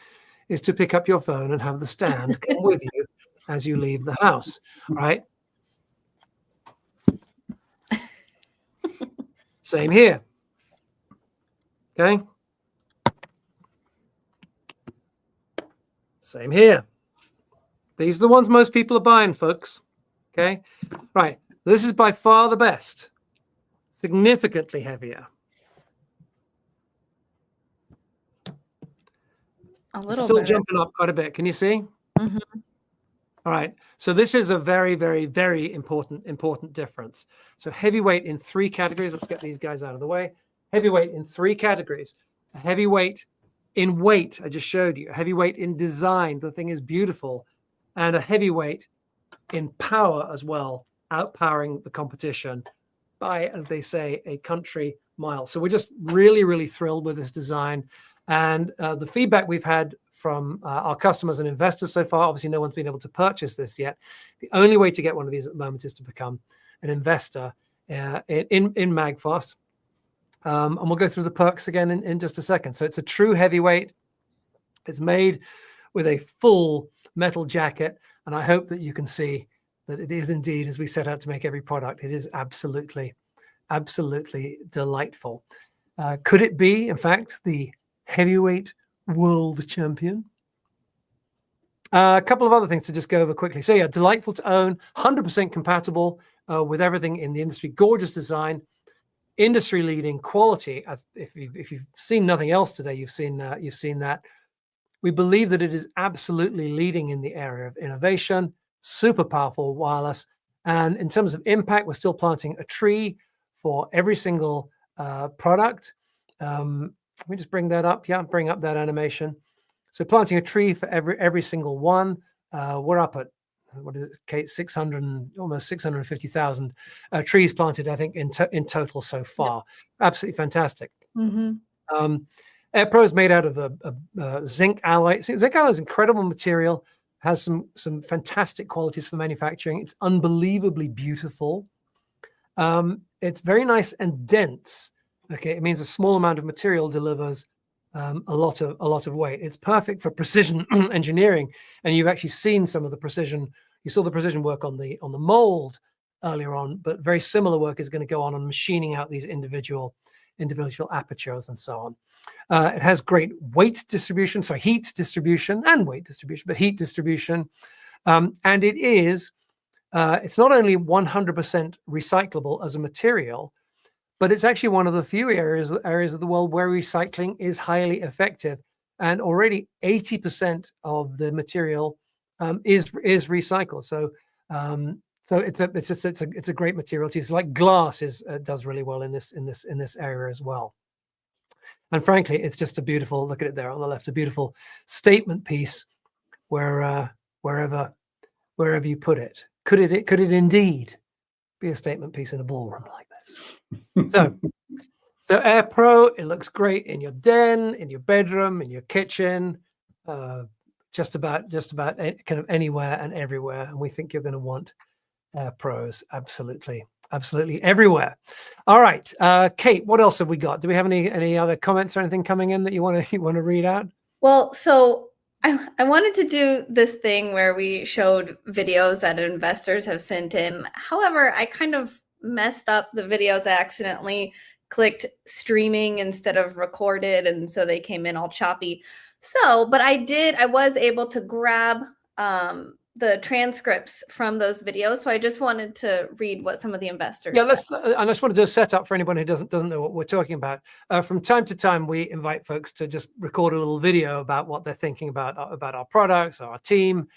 is to pick up your phone and have the stand come with you as you leave the house, right? Same here. Okay. Same here. These are the ones most people are buying, folks. Okay. Right. This is by far the best. Significantly heavier. It's still jumping up quite a bit. Can you see? Mm-hmm. All right. So this is a very, very, very important difference. So heavyweight in 3 categories. Let's get these guys out of the way. Heavyweight in 3 categories. A heavyweight in weight, I just showed you. A heavyweight in design, the thing is beautiful. And a heavyweight in power as well, outpowering the competition by, as they say, a country mile. So we're just really, really thrilled with this design. And the feedback we've had from our customers and investors so far, obviously no one's been able to purchase this yet. The only way to get one of these at the moment is to become an investor in MagFast. And we'll go through the perks again in just a second. So it's a true heavyweight. It's made with a full metal jacket. And I hope that you can see that it is indeed, as we set out to make every product, it is absolutely, absolutely delightful. Could it be, in fact, the heavyweight world champion? A couple of other things to just go over quickly. So yeah, delightful to own, 100% compatible with everything in the industry. Gorgeous design, industry-leading quality. If you've seen nothing else today, you've seen that. We believe that it is absolutely leading in the area of innovation, super powerful wireless. And in terms of impact, we're still planting a tree for every single product. Let me just bring that up. Yeah, bring up that animation. So planting a tree for every single one. We're up at, what is it, Kate? 600, almost 650,000 trees planted, I think, in total so far. Yep. Absolutely fantastic. Mm-hmm. AirPro is made out of a zinc alloy. Zinc alloy is incredible material. Has some fantastic qualities for manufacturing. It's unbelievably beautiful. It's very nice and dense. Okay, it means a small amount of material delivers a lot of weight. It's perfect for precision engineering, and you've actually seen some of the precision. You saw the precision work on the mold earlier on, but very similar work is going to go on machining out these individual apertures and so on. It has great weight distribution, so heat distribution and weight distribution, but heat distribution, and it is. It's not only 100% recyclable as a material, but it's actually one of the few areas of the world where recycling is highly effective. And already 80% of the material is recycled. So it's a great material to use. Like glass does really well in this area as well. And frankly, it's just a beautiful, look at it there on the left, a beautiful statement piece wherever you put it. Could it indeed be a statement piece in a ballroom like this? So AirPro, it looks great in your den, in your bedroom, in your kitchen, just about kind of anywhere and everywhere. And we think you're going to want AirPros, absolutely everywhere. All right, Kate, what else have we got? Do we have any other comments or anything coming in that you want to read out? Well, so I wanted to do this thing where we showed videos that investors have sent in. However, I kind of messed up the videos. I accidentally clicked streaming instead of recorded, and so they came in all choppy. So, but I was able to grab the transcripts from those videos. So I just wanted to read what some of the investors said. I just want to do a setup for anyone who doesn't know what we're talking about. From time to time, we invite folks to just record a little video about what they're thinking about our products, our team,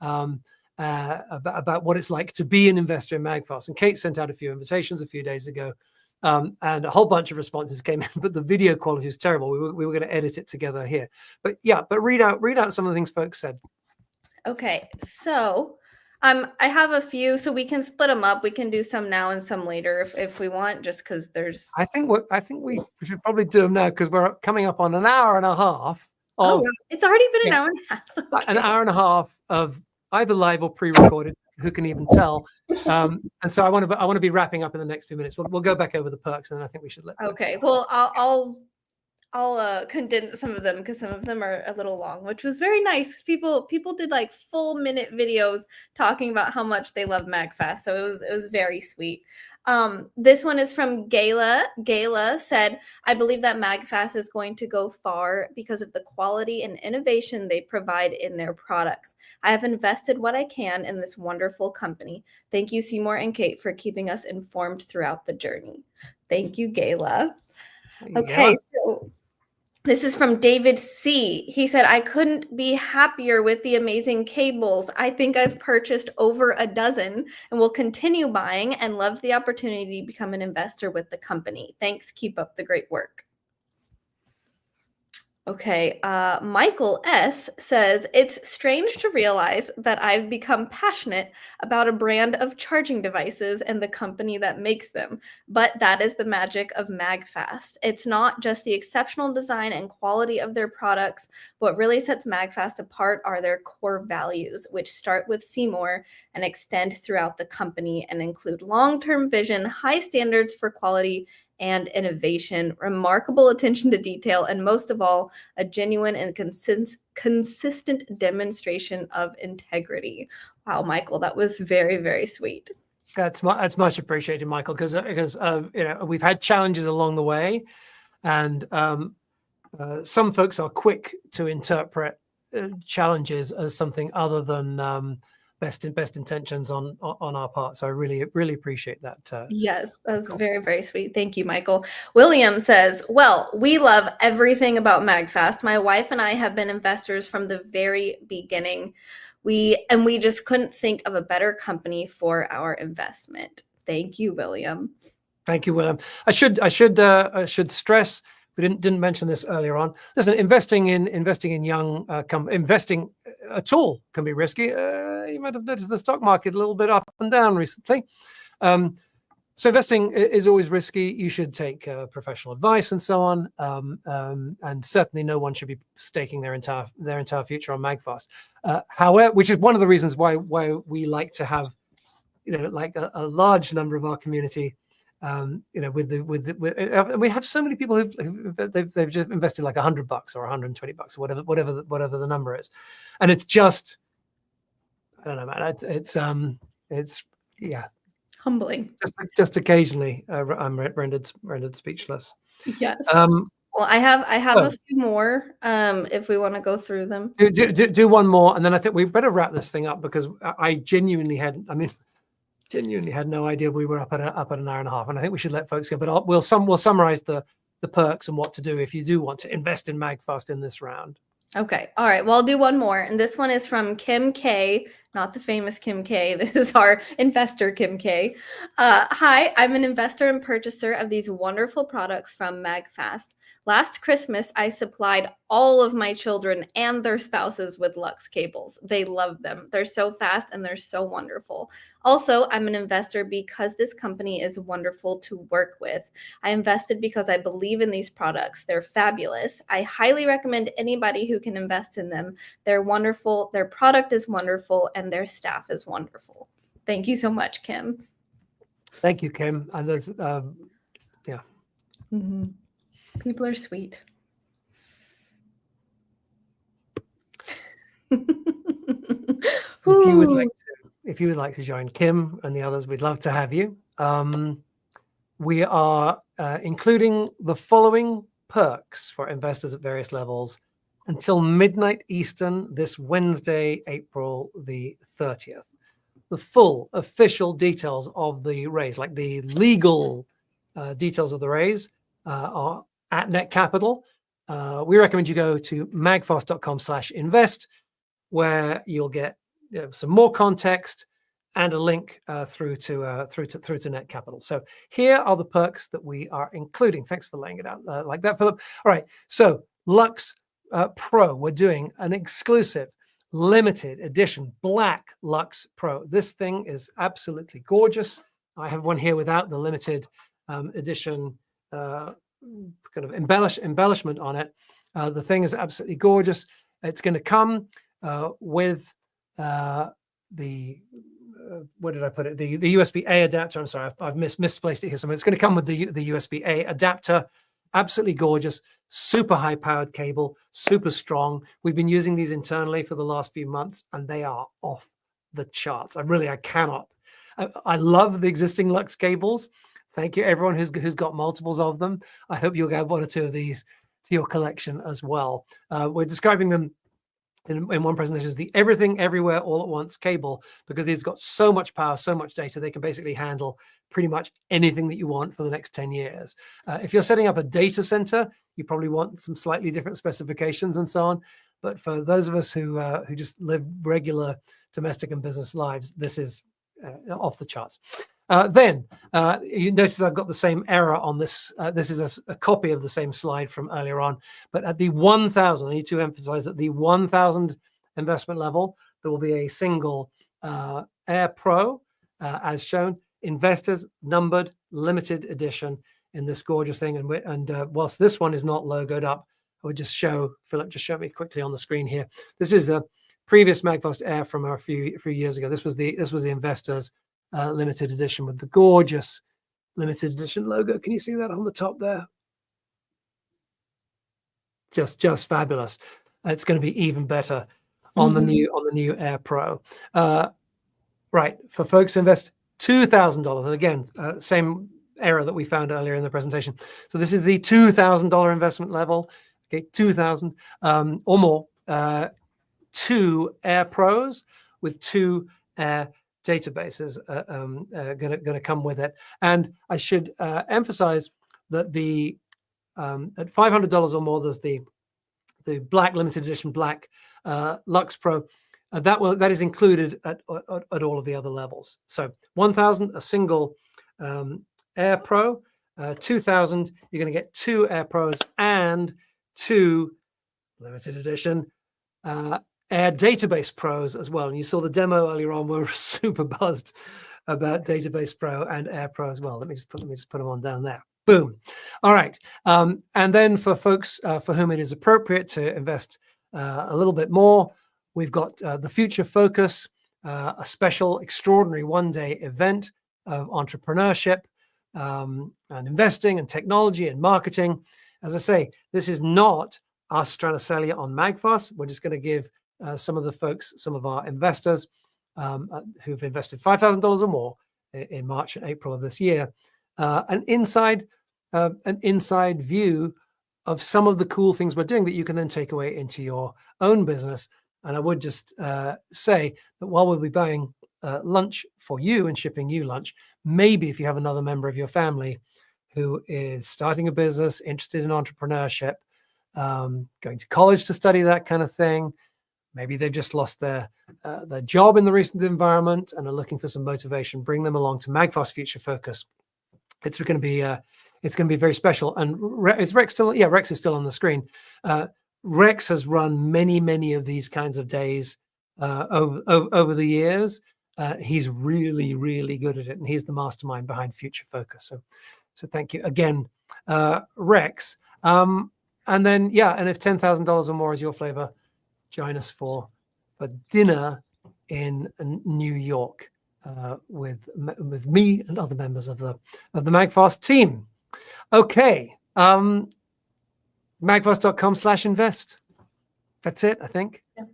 about what it's like to be an investor in MagFast. And Kate sent out a few invitations a few days ago, and a whole bunch of responses came in, but the video quality was terrible. We were going to edit it together here. But read out some of the things folks said. Okay, so I have a few, so we can split them up. We can do some now and some later if we want, just because there's. I think we should probably do them now because we're coming up on an hour and a half. It's already been an hour and a half. Okay. An hour and a half of either live or pre-recorded. Who can even tell? And so I want to be wrapping up in the next few minutes. We'll go back over the perks, and then I think we should let. Okay, well, I'll condense some of them because some of them are a little long, which was very nice. People did like full minute videos talking about how much they love MagFast, so it was very sweet. This one is from Gayla. Gayla said, "I believe that MagFast is going to go far because of the quality and innovation they provide in their products. I have invested what I can in this wonderful company. Thank you, Seymour and Kate, for keeping us informed throughout the journey." Thank you, Gayla. Okay, so this is from David C. He said, "I couldn't be happier with the amazing cables. I think I've purchased over a dozen and will continue buying and love the opportunity to become an investor with the company. Thanks. Keep up the great work." Okay, Michael S. says, "It's strange to realize that I've become passionate about a brand of charging devices and the company that makes them, but that is the magic of MagFast. It's not just the exceptional design and quality of their products. What really sets MagFast apart are their core values, which start with Seymour and extend throughout the company and include long-term vision, high standards for quality and innovation, remarkable attention to detail, and most of all, a genuine and consistent demonstration of integrity." Wow, Michael, that was very, very sweet. That's much appreciated, Michael, because we've had challenges along the way, and some folks are quick to interpret challenges as something other than best intentions on our part. So I really appreciate that. Yes, that's very, very sweet. Thank you, Michael. William says, "Well, we love everything about MagFast. My wife and I have been investors from the very beginning. We just couldn't think of a better company for our investment." Thank you, William. Thank you, William. I should stress, we didn't mention this earlier on. Listen, investing in young investing at all can be risky. You might have noticed the stock market a little bit up and down recently. So investing is always risky. You should take professional advice and so on. And certainly no one should be staking their entire future on MagFast. However, which is one of the reasons why we like to have, like a large number of our community. We have so many people they've just invested like $100 or $120 or whatever the number is, and it's just, I don't know, man. It's humbling. Just occasionally, I'm rendered speechless. Yes. Well, I have a few more. If we want to go through them. Do one more, and then I think we better wrap this thing up because I genuinely had no idea we were up at an hour and a half, and I think we should let folks go. But we'll summarize the perks and what to do if you do want to invest in MagFast in this round. Okay. All right. Well, I'll do one more. And this one is from Kim K, not the famous Kim K. This is our investor, Kim K. "Hi, I'm an investor and purchaser of these wonderful products from MagFast. Last Christmas, I supplied all of my children and their spouses with Lux cables. They love them. They're so fast and they're so wonderful. Also, I'm an investor because this company is wonderful to work with. I invested because I believe in these products. They're fabulous. I highly recommend anybody who can invest in them. They're wonderful. Their product is wonderful and their staff is wonderful." Thank you so much, Kim. Thank you, Kim. And there's, yeah. Mm-hmm. People are sweet. If you would like to join Kim and the others, we'd love to have you. We are including the following perks for investors at various levels until midnight Eastern this Wednesday, April the 30th. The full official details of the raise, like the legal details of the raise, are at Net Capital. We recommend you go to magfast.com/invest, where you'll get some more context and a link through to Net Capital. So here are the perks that we are including. Thanks for laying it out like that, Philip. All right, so Lux Pro, we're doing an exclusive limited edition black Lux Pro. This thing is absolutely gorgeous. I have one here without the limited edition kind of embellishment on it. The thing is absolutely gorgeous. It's going to come with the where did I put it? The USB-A adapter. I'm sorry, I've misplaced it here somewhere. It's going to come with the USB-A adapter. Absolutely gorgeous, super high-powered cable, super strong. We've been using these internally for the last few months, and they are off the charts. I cannot. I love the existing Lux cables. Thank you, everyone who's got multiples of them. I hope you'll get one or two of these to your collection as well. We're describing them in one presentation as the everything, everywhere, all at once cable, because these got so much power, so much data, they can basically handle pretty much anything that you want for the next 10 years. If you're setting up a data center, you probably want some slightly different specifications and so on. But for those of us who just live regular domestic and business lives, this is off the charts. Then you notice I've got the same error on this. This is a copy of the same slide from earlier on, but at the 1,000, I need to emphasize at the 1,000 investment level, there will be a single AirPro, as shown, investors numbered limited edition in this gorgeous thing. And whilst this one is not logoed up, I would just show, Philip, just show me quickly on the screen here. This is a previous Magfast Air from a few years ago. This was the investors limited edition with the gorgeous limited edition logo. Can you see that on the top there? Just fabulous. It's going to be even better on the new Air Pro. Right, for folks to invest $2,000, and again, same error that we found earlier in the presentation. So this is the $2,000 investment level. Okay, 2,000 or more. 2 Air Pros with 2 Air databases going to come with it. And I should emphasize that the at $500 or more, there's the black limited edition black Lux Pro. That is included at all of the other levels. So 1,000, a single Air Pro. 2,000, you're going to get 2 Air Pros and 2 limited edition Air Database Pros as well. And you saw the demo earlier on. We're super buzzed about Database Pro and Air Pro as well. Let me just put them on down there. Boom. All right. And then for folks for whom it is appropriate to invest a little bit more, we've got the Future Focus, a special extraordinary one-day event of entrepreneurship and investing and technology and marketing. As I say, this is not us trying to sell you on Magfast. We're just going to give some of the folks, some of our investors who've invested $5,000 or more in March and April of this year, an inside view of some of the cool things we're doing that you can then take away into your own business. And I would just say that while we'll be buying lunch for you and shipping you lunch, maybe if you have another member of your family who is starting a business, interested in entrepreneurship, going to college to study that kind of thing, maybe they've just lost their job in the recent environment and are looking for some motivation, bring them along to Magfast Future Focus. It's going to be very special. And is Rex still? Yeah, Rex is still on the screen. Rex has run many of these kinds of days over the years. He's really good at it, and he's the mastermind behind Future Focus. So thank you again, Rex. And then and if $10,000 or more is your flavor, join us for dinner in New York with me and other members of the MagFast team. Okay, magfast.com/invest. That's it, I think. Yeah.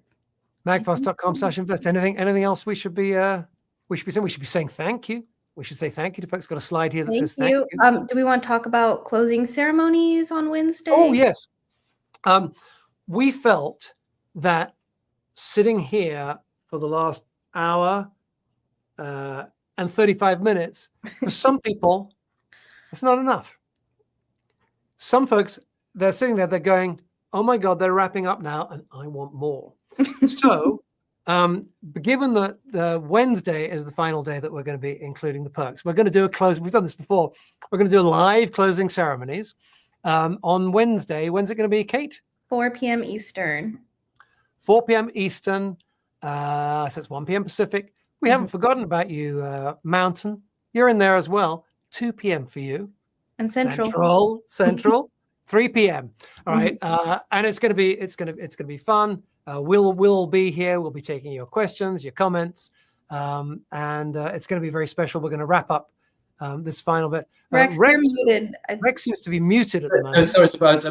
Magfast.com/invest. Anything else we should be saying? We should be saying thank you. We should say thank you to folks. Got a slide here that says thank you. Do we want to talk about closing ceremonies on Wednesday? Oh, yes. We felt that sitting here for the last hour and 35 minutes, for some people, it's not enough. Some folks, they're sitting there, they're going, oh my God, they're wrapping up now, and I want more. So, given that the Wednesday is the final day that we're going to be including the perks, we're going to do a close. We've done this before. We're going to do live closing ceremonies on Wednesday. When's it going to be, Kate? 4 p.m. Eastern. 4 p.m. Eastern. So it's 1 p.m. Pacific. We haven't forgotten about you, Mountain. You're in there as well. 2 p.m. for you. And Central. 3 p.m. All right. And it's going to be fun. We'll be here. We'll be taking your questions, your comments, and it's going to be very special. We're going to wrap up this final bit. Rex, you're muted. Rex seems to be muted at the moment. Sorry,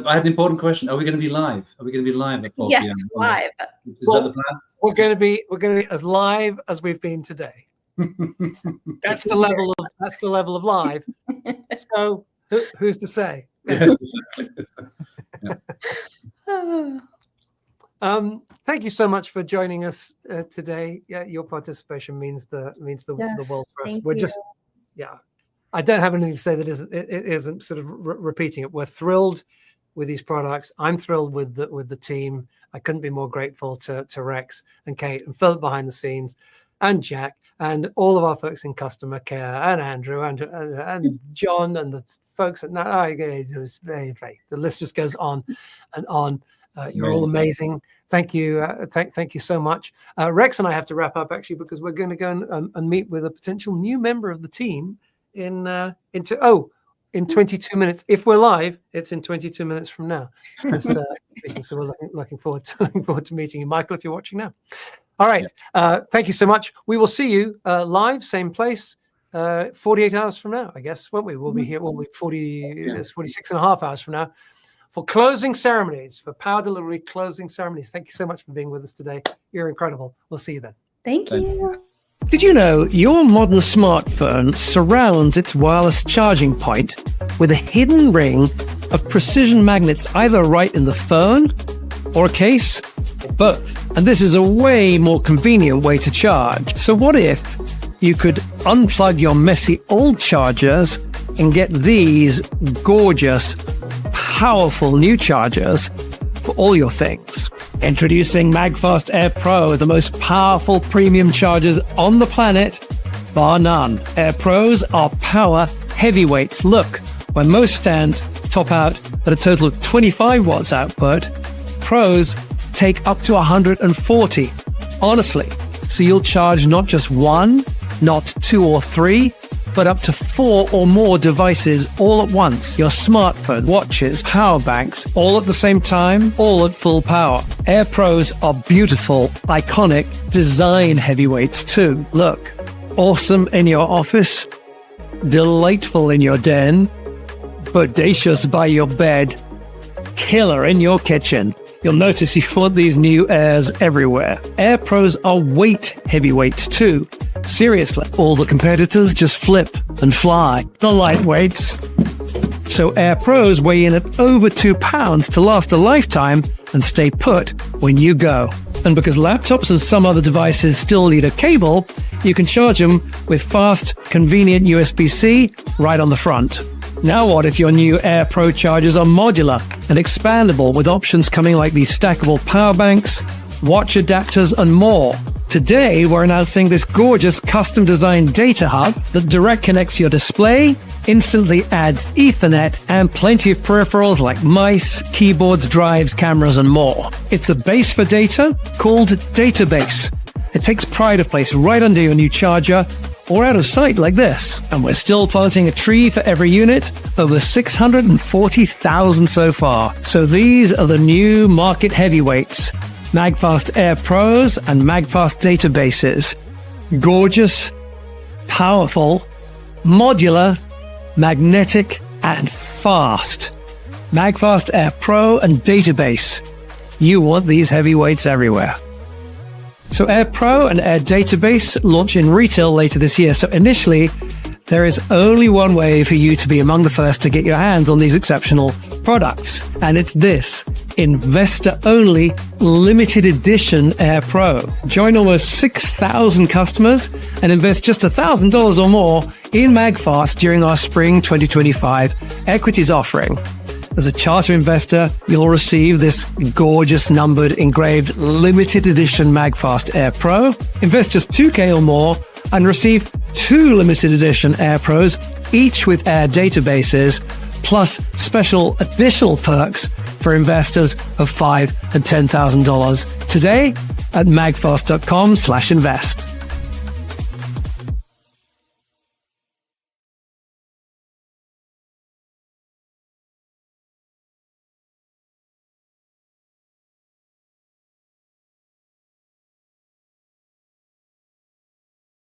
I had an important question. Are we going to be live? Are we going to be live at 4 p.m.? Yes, live. Is that the plan? We're going to be as live as we've been today. That's the level of live. So who's to say? Yes, exactly. Yeah. Thank you so much for joining us today. Yeah, your participation means the world for us. We're just, I don't have anything to say that isn't sort of repeating it. We're thrilled with these products. I'm thrilled with the team. I couldn't be more grateful to Rex and Kate and Philip behind the scenes, and Jack and all of our folks in customer care, and Andrew and John and the folks at the list just goes on and on. You're all amazing. Thank you. Thank you so much. Rex and I have to wrap up actually, because we're going to go and meet with a potential new member of the team in 22 minutes. If we're live, it's in 22 minutes from now. So we're looking forward to meeting you, Michael, if you're watching now. All right. Thank you so much. We will see you live, same place, 48 hours from now, I guess, won't we? We'll be here. We'll be 46 and a half hours from now for closing ceremonies, for Power Delivery closing ceremonies. Thank you so much for being with us today. You're incredible. We'll see you then. Thank you. Did you know your modern smartphone surrounds its wireless charging point with a hidden ring of precision magnets, either right in the phone or a case, or both? And this is a way more convenient way to charge. So what if you could unplug your messy old chargers and get these gorgeous, powerful new chargers for all your things? Introducing MagFast AirPro, the most powerful premium chargers on the planet, bar none. AirPros are power heavyweights. Look, where most stands top out at a total of 25 watts output, Pros take up to 140. Honestly, so you'll charge not just one, not two or three, but up to 4 or more devices all at once. Your smartphone, watches, power banks, all at the same time, all at full power. AirPros are beautiful, iconic design heavyweights too. Look, awesome in your office, delightful in your den, bodacious by your bed, killer in your kitchen. You'll notice you want these new Airs everywhere. AirPros are weight heavyweights too. Seriously, all the competitors just flip and fly. The lightweights. So AirPros weigh in at over 2 pounds to last a lifetime and stay put when you go. And because laptops and some other devices still need a cable, you can charge them with fast, convenient USB-C right on the front. Now what if your new AirPro chargers are modular and expandable with options coming like these stackable power banks, watch adapters, and more? Today, we're announcing this gorgeous custom-designed data hub that direct connects your display, instantly adds Ethernet, and plenty of peripherals like mice, keyboards, drives, cameras, and more. It's a base for data called Database. It takes pride of place right under your new charger, or out of sight like this. And we're still planting a tree for every unit, over 640,000 so far. So these are the new market heavyweights, MagFast AirPros and MagFast Databases. Gorgeous, powerful, modular, magnetic, and fast. MagFast AirPro and Database. You want these heavyweights everywhere. So AirPro and Air Database launch in retail later this year. So initially, there is only one way for you to be among the first to get your hands on these exceptional products. And it's this investor-only limited edition AirPro. Join almost 6,000 customers and invest just $1,000 or more in MagFast during our spring 2025 equities offering. As a charter investor, you'll receive this gorgeous numbered engraved limited edition MagFast AirPro. Invest just $2,000 or more and receive 2 limited edition AirPros, each with Air databases, plus special additional perks for investors of $5,000 and $10,000 today at magfast.com/invest.